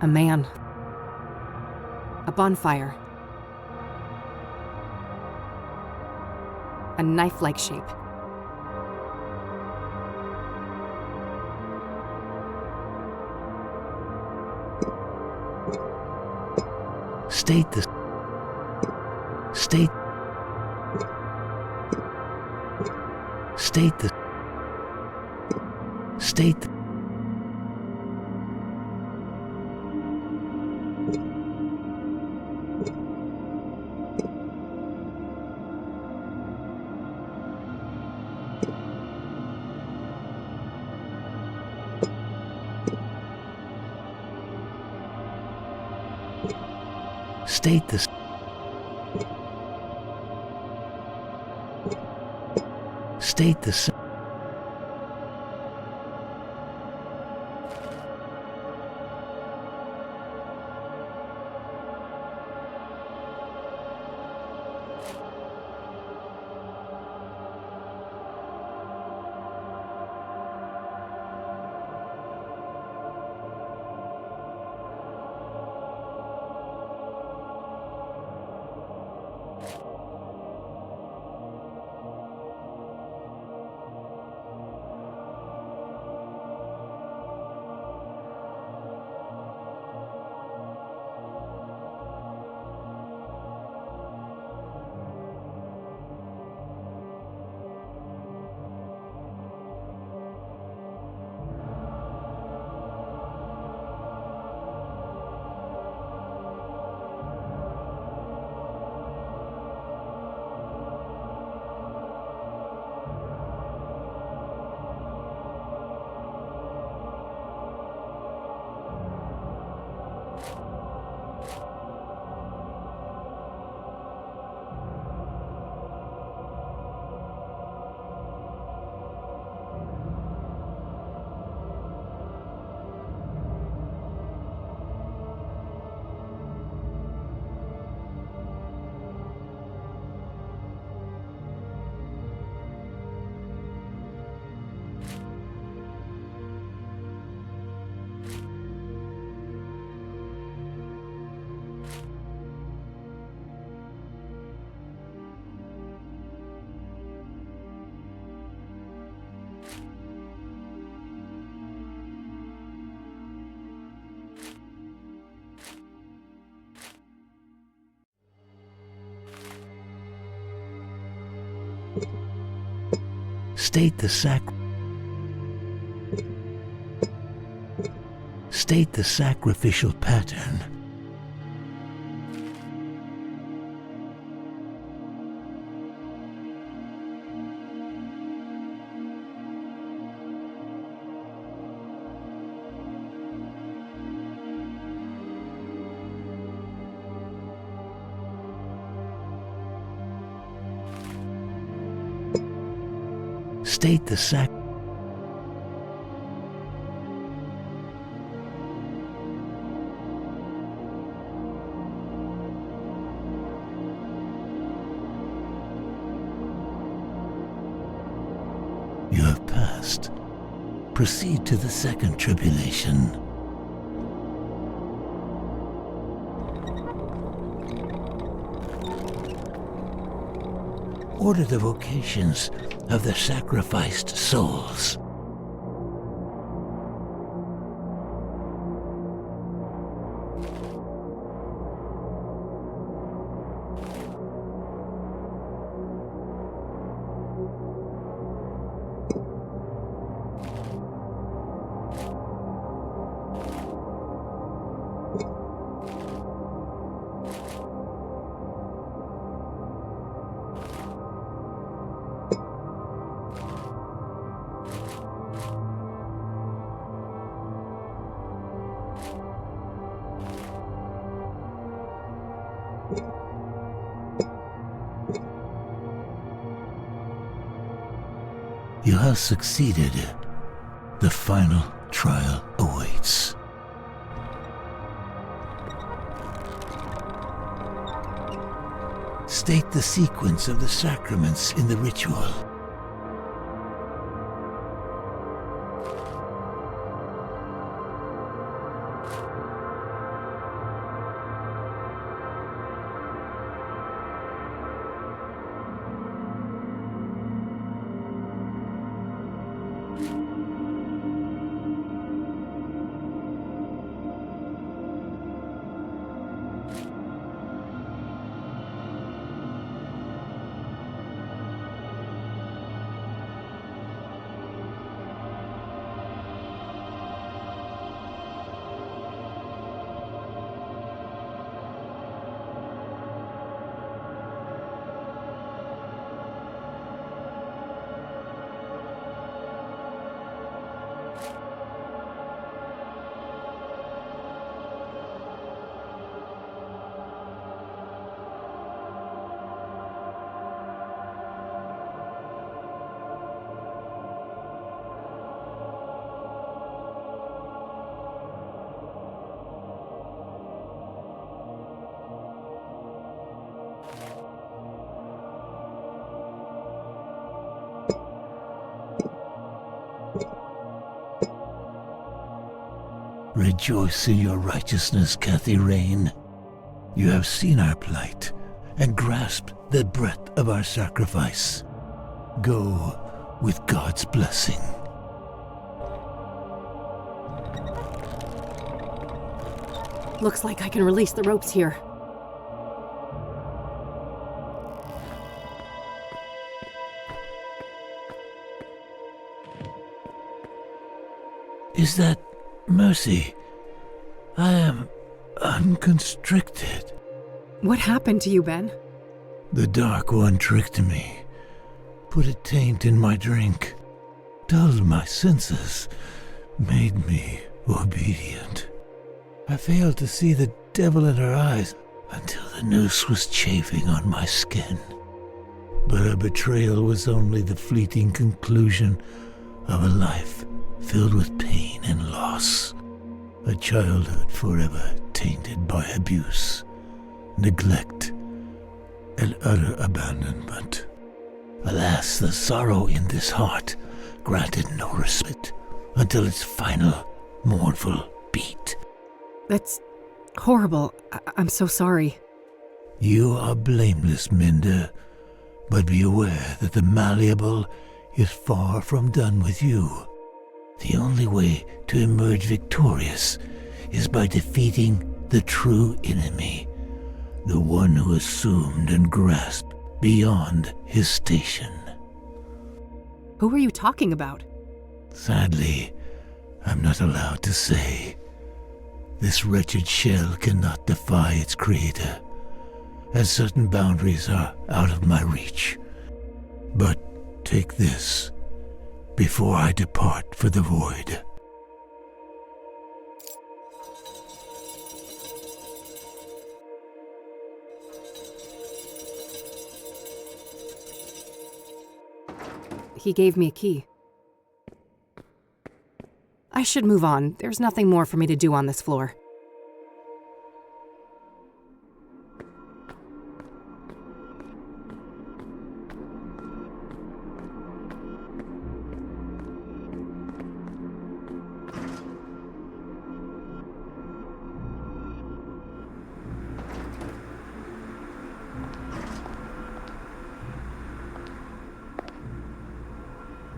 S1: A man. A bonfire. A knife-like shape.
S12: State the. State. State the. State. State the. State the. State the sacrificial pattern. State the You have passed. Proceed to the second tribulation. Order the vocations of the sacrificed souls. You have succeeded. The final trial awaits. State the sequence of the sacraments in the ritual. Rejoice in your righteousness, Kathy Rain. You have seen our plight and grasped the breadth of our sacrifice. Go with God's blessing.
S1: Looks like I can release the ropes here.
S12: Is that Mercy? I am unconstricted.
S1: What happened to you, Ben?
S12: The Dark One tricked me, put a taint in my drink, dulled my senses, made me obedient. I failed to see the devil in her eyes until the noose was chafing on my skin. But her betrayal was only the fleeting conclusion of a life filled with pain and loss. A childhood forever tainted by abuse, neglect, and utter abandonment. Alas, the sorrow in this heart granted no respite until its final mournful beat.
S1: That's horrible. I'm so sorry.
S12: You are blameless, Minda, but be aware that the malleable is far from done with you. The only way to emerge victorious is by defeating the true enemy, the one who assumed and grasped beyond his station.
S1: Who are you talking about?
S12: Sadly, I'm not allowed to say. This wretched shell cannot defy its creator, as certain boundaries are out of my reach. But take this before I depart for the void.
S1: He gave me a key. I should move on. There's nothing more for me to do on this floor.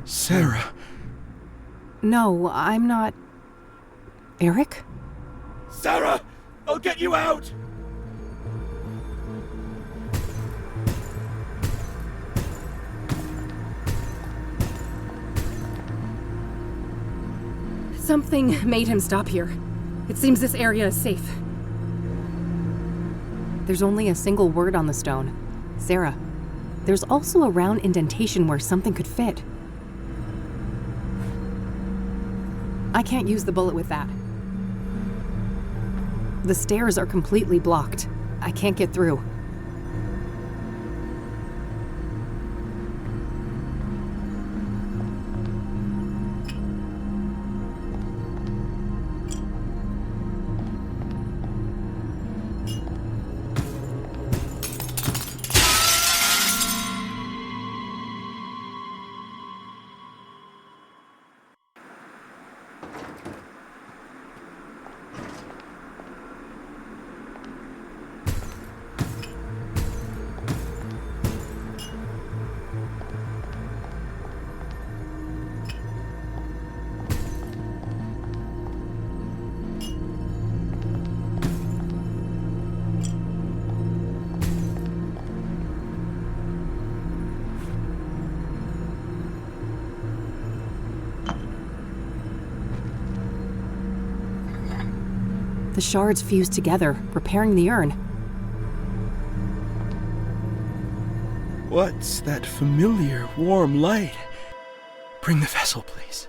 S13: Sarah.
S1: No, I'm not... Eric?
S13: Sarah! I'll get you out!
S1: Something made him stop here. It seems this area is safe. There's only a single word on the stone. Sarah. There's also a round indentation where something could fit. I can't use the bullet with that. The stairs are completely blocked. I can't get through. The shards fused together, repairing the urn.
S13: What's that familiar, warm light? Bring the vessel, please.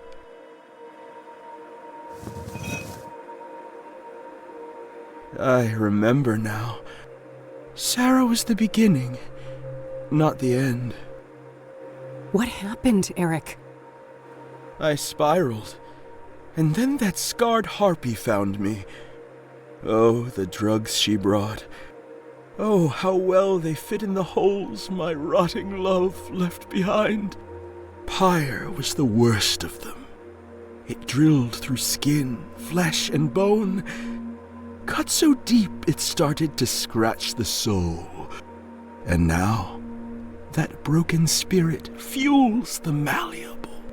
S13: I remember now. Sarah was the beginning, not the end.
S1: What happened, Eric?
S13: I spiraled, and then that scarred harpy found me. Oh, the drugs she brought. Oh, how well they fit in the holes my rotting love left behind. Pyre was the worst of them. It drilled through skin, flesh, and bone, cut so deep it started to scratch the soul. And now, that broken spirit fuels the malleable.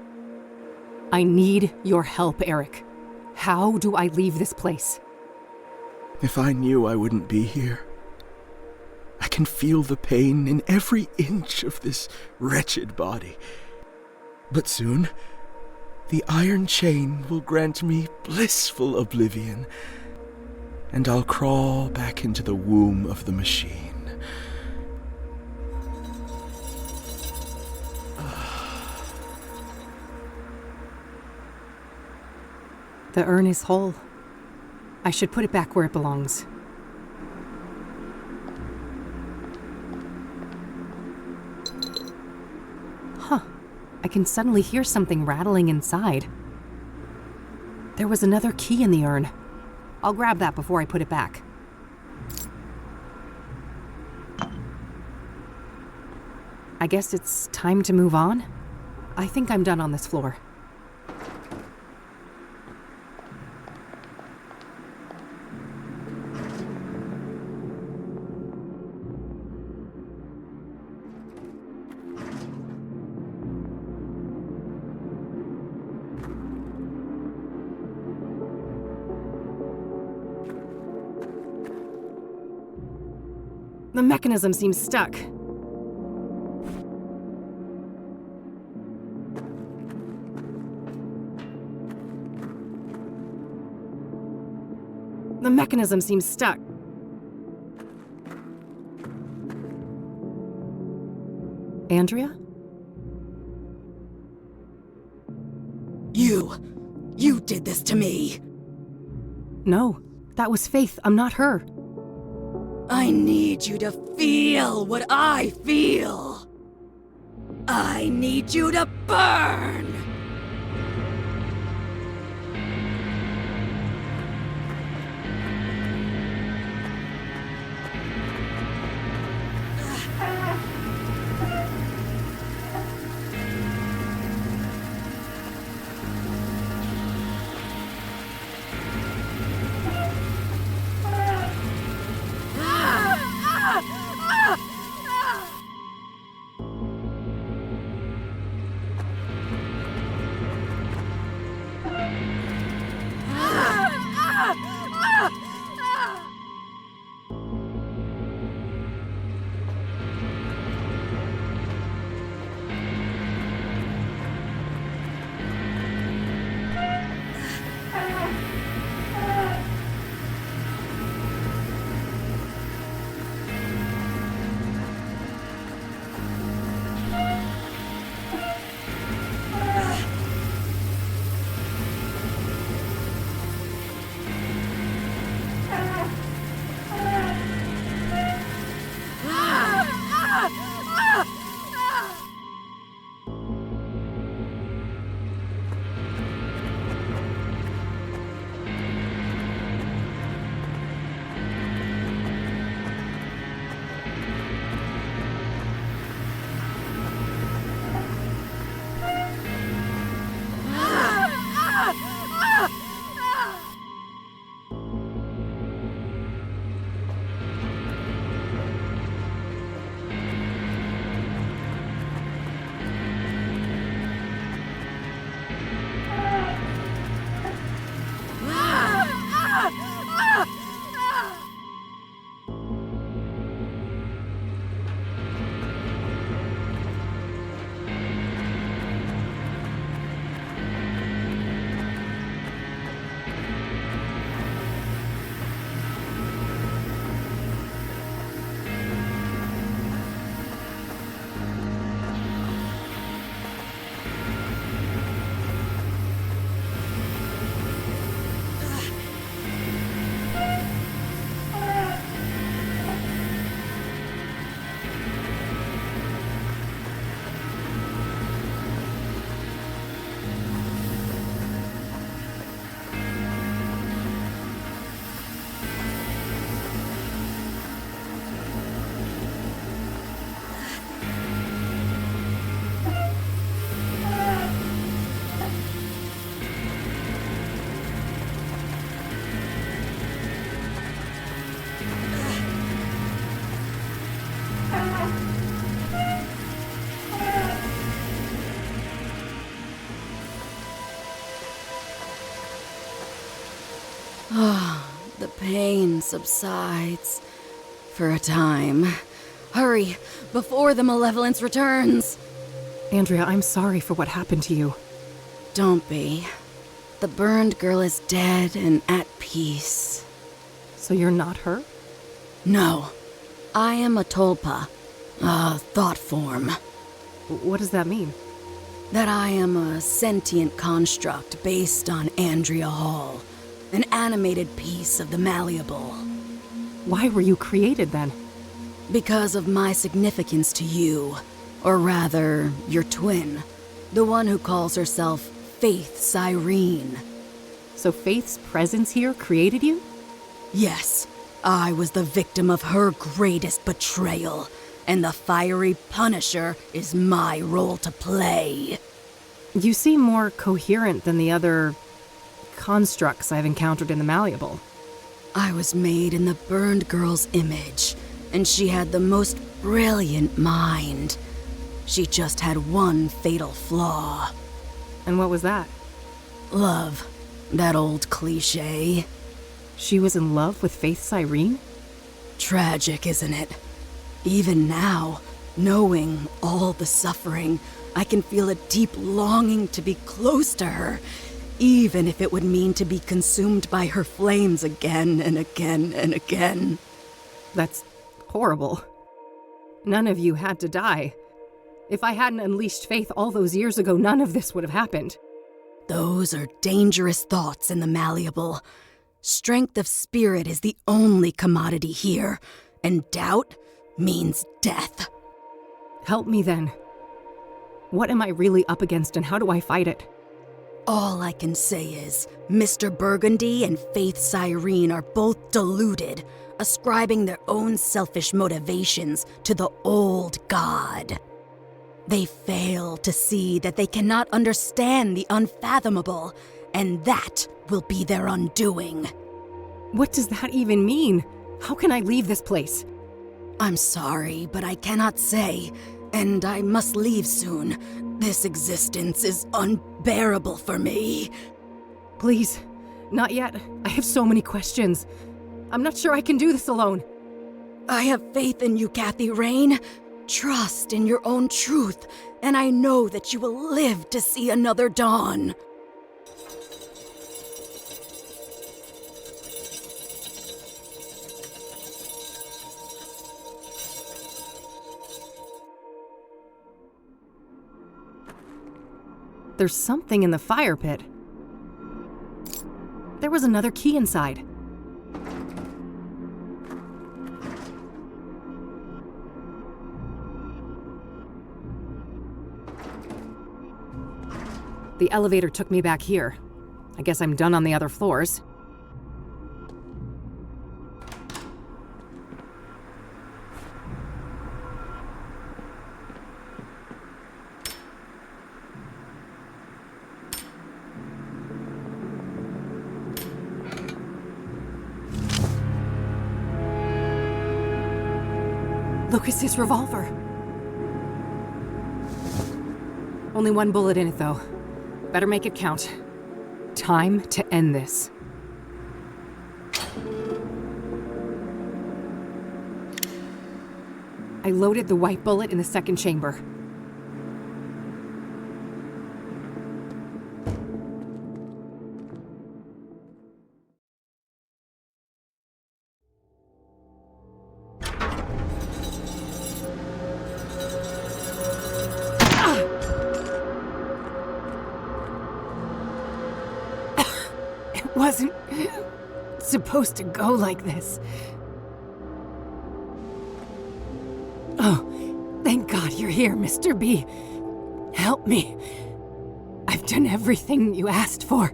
S1: I need your help, Eric. How do I leave this place?
S13: If I knew I wouldn't be here. I can feel the pain in every inch of this wretched body. But soon, the iron chain will grant me blissful oblivion, and I'll crawl back into the womb of the machine.
S1: The urn is whole. I should put it back where it belongs. Huh. I can suddenly hear something rattling inside. There was another key in the urn. I'll grab that before I put it back. I guess it's time to move on? I think I'm done on this floor. The mechanism seems stuck. The mechanism seems stuck. Andrea?
S14: You did this to me.
S1: No, that was Faith. I'm not her.
S14: I need you to feel what I feel. I need you to burn. The pain subsides. For a time. Hurry, before the malevolence returns.
S1: Andrea, I'm sorry for what happened to you.
S14: Don't be. The burned girl is dead and at peace.
S1: So you're not her?
S14: No. I am a tulpa. A thought form.
S1: What does that mean?
S14: That I am a sentient construct based on Andrea Hall. An animated piece of the malleable.
S1: Why were you created then?
S14: Because of my significance to you. Or rather, your twin. The one who calls herself Faith Cyrene.
S1: So Faith's presence here created you?
S14: Yes. I was the victim of her greatest betrayal. And the fiery Punisher is my role to play.
S1: You seem more coherent than the other constructs I've encountered in the malleable.
S14: I was made in the burned girl's image, and she had the most brilliant mind. She just had one fatal flaw.
S1: And what was that?
S14: Love. That old cliché.
S1: She was in love with Faith Cyrene?
S14: Tragic, isn't it? Even now, knowing all the suffering, I can feel a deep longing to be close to her. even if it would mean to be consumed by her flames again and again and again.
S1: That's horrible. None of you had to die. If I hadn't unleashed faith all those years ago, none of this would have happened.
S14: Those are dangerous thoughts in the malleable. Strength of spirit is the only commodity here, and doubt means death.
S1: Help me then. What am I really up against and how do I fight it?
S14: All I can say is, Mr. Burgundy and Faith Cyrene are both deluded, ascribing their own selfish motivations to the old god. They fail to see that they cannot understand the unfathomable, and that will be their undoing.
S1: What does that even mean? How can I leave this place?
S14: I'm sorry, but I cannot say, and I must leave soon. This existence is unbearable for me.
S1: Please, not yet. I have so many questions. I'm not sure I can do this alone.
S14: I have faith in you, Kathy Rain. Trust in your own truth, and I know that you will live to see another dawn.
S1: There's something in the fire pit. There was another key inside. The elevator took me back here. I guess I'm done on the other floors. Lucas's revolver. Only one bullet in it, though. Better make it count. Time to end this. I loaded the white bullet in the second chamber. Wasn't supposed to go like this. Oh, thank God you're here, Mr. B. Help me. I've done everything you asked for.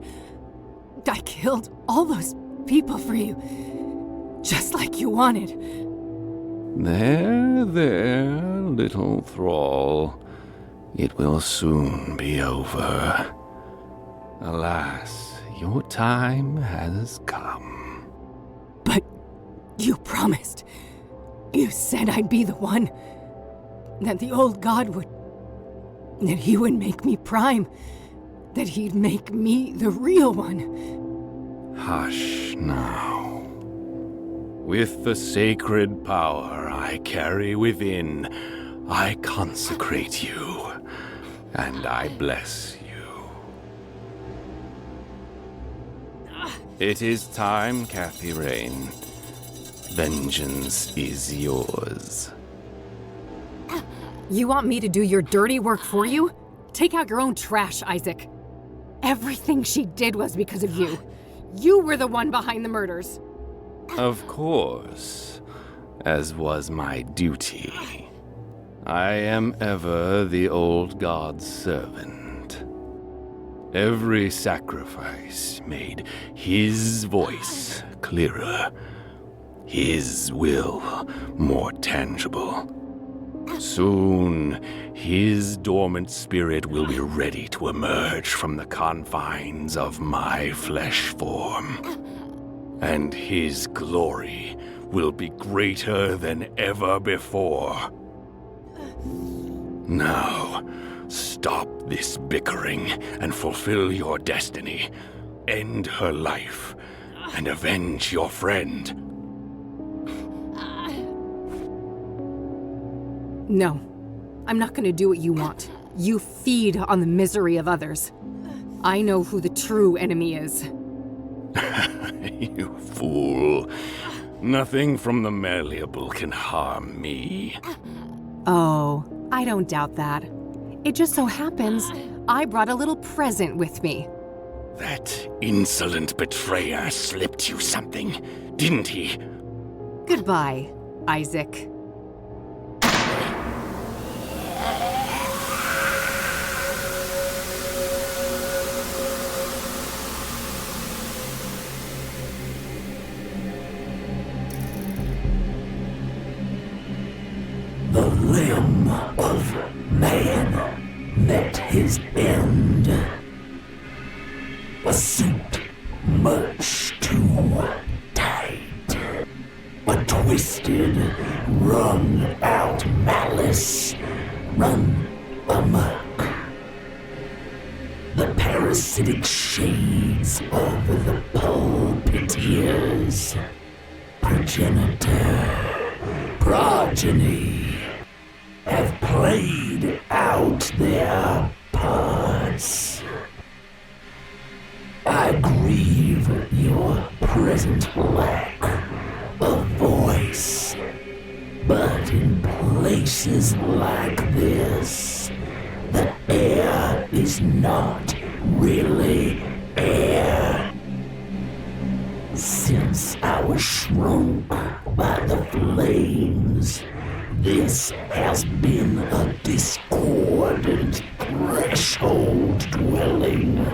S1: I killed all those people for you, just like you wanted.
S8: There, little thrall. It will soon be over. Alas, your time has come.
S1: But you promised. You said I'd be the one. That the old god would... that he would make me prime. That he'd make me the real one.
S8: Hush now. With the sacred power I carry within, I consecrate you, and I bless you. It is time, Kathy Rain. Vengeance is yours.
S1: You want me to do your dirty work for you? Take out your own trash, Isaac. Everything she did was because of you. You were the one behind the murders.
S8: Of course, as was my duty. I am ever the old god's servant. Every sacrifice made his voice clearer, his will more tangible. Soon, his dormant spirit will be ready to emerge from the confines of my flesh form. And his glory will be greater than ever before. Now, stop this bickering and fulfill your destiny. End her life and avenge your friend.
S1: No, I'm not gonna do what you want. You feed on the misery of others.
S11: I know who the true enemy is.
S15: You fool. Nothing from the malleable can harm me.
S1: Oh, I don't doubt that. It just so happens I brought a little present with me.
S15: That insolent betrayer slipped you something, didn't he?
S1: Goodbye, Isaac.
S12: The limb of man met his end. A suit much too tight. A twisted, wrung-out malice run amok. The parasitic shades of the pulpiteers, progenitor, progeny, have played out their parts. I grieve your present lack of voice, but in places like this, the air is not really air. Since I was shrunk by the flames, this has been a discordant threshold dwelling.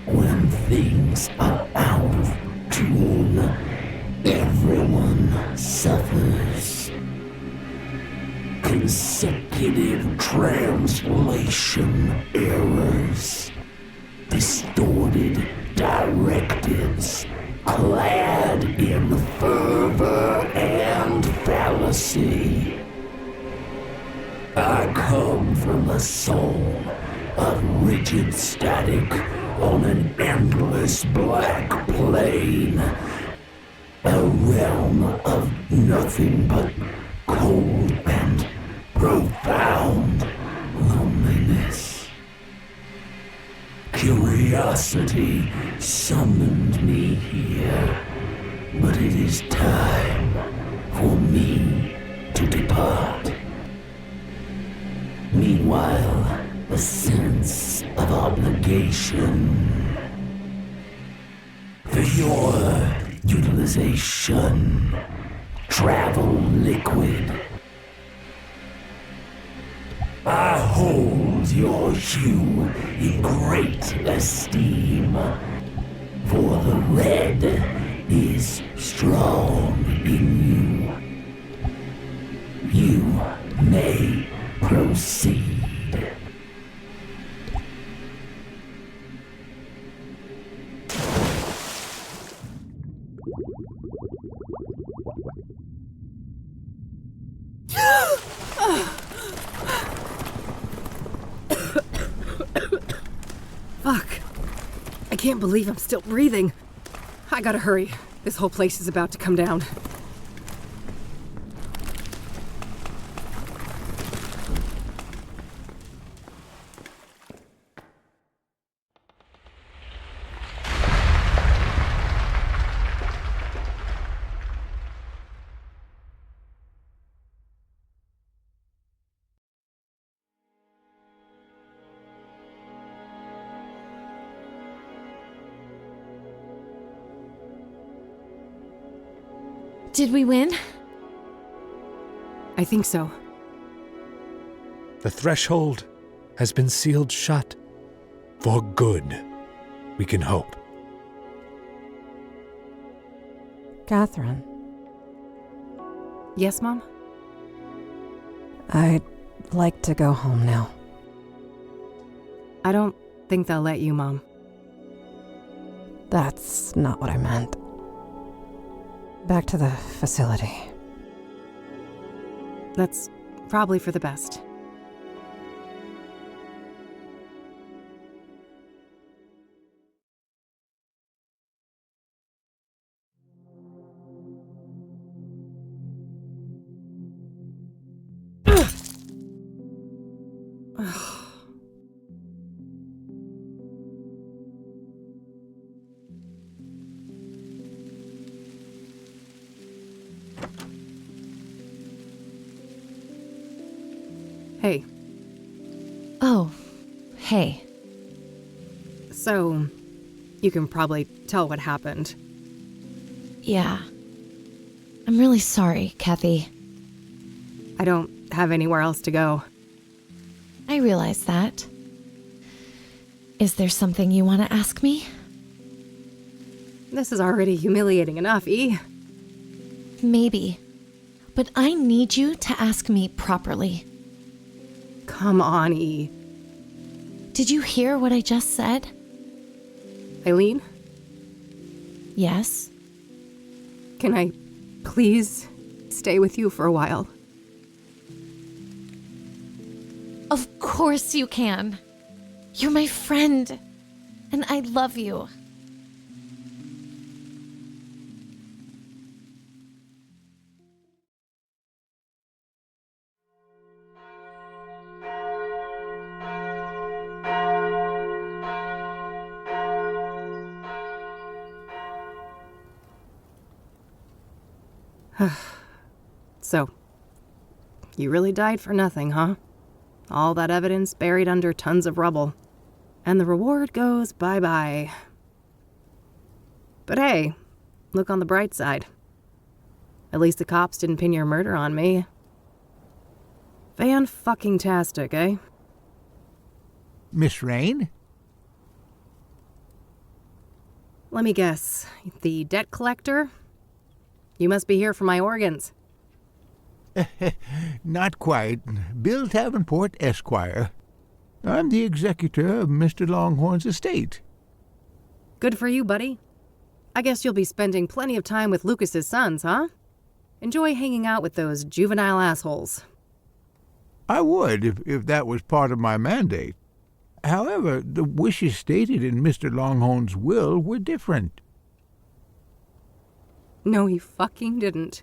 S12: When things are out of tune, everyone suffers. Consecutive translation errors, distorted directives, clad in fervor and fallacy. I come from the soul of rigid static on an endless black plane, a realm of nothing but cold and profound loneliness. Curiosity summoned me here, but it is time for me to depart. Meanwhile, a sense of obligation for your utilization, travel liquid. I hold your hue in great esteem, for the red is strong in you. You may proceed.
S1: Fuck. I can't believe I'm still breathing. I gotta hurry. This whole place is about to come down.
S2: Did we win?
S1: I think so.
S9: The threshold has been sealed shut. For good, we can hope.
S10: Catherine.
S1: Yes, Mom?
S10: I'd like to go home now.
S1: I don't think they'll let you, Mom.
S10: That's not what I meant. Back to the facility.
S1: That's probably for the best. Hey.
S2: Oh, hey.
S1: So, you can probably tell what happened.
S2: Yeah. I'm really sorry, Kathy.
S1: I don't have anywhere else to go.
S2: I realize that. Is there something you want to ask me?
S1: This is already humiliating enough, E.
S2: Maybe. But I need you to ask me properly.
S1: Come on, E.
S2: Did you hear what I just said?
S1: Eileen?
S2: Yes?
S1: Can I please stay with you for a while?
S2: Of course you can. You're my friend. And I love you.
S1: So, you really died for nothing, huh? All that evidence buried under tons of rubble. And the reward goes bye-bye. But hey, look on the bright side. At least the cops didn't pin your murder on me. Fan-fucking-tastic, eh?
S16: Miss Rain?
S1: Let me guess. The debt collector? You must be here for my organs.
S16: Not quite. Bill Davenport, Esquire. I'm the executor of Mr. Longhorn's estate.
S1: Good for you, buddy. I guess you'll be spending plenty of time with Lucas's sons, huh? Enjoy hanging out with those juvenile assholes.
S16: I would, if that was part of my mandate. However, the wishes stated in Mr. Longhorn's will were different.
S1: No, he fucking didn't.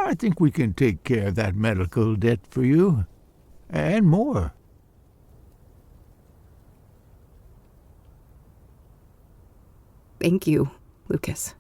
S16: I think we can take care of that medical debt for you. And more.
S1: Thank you, Lucas.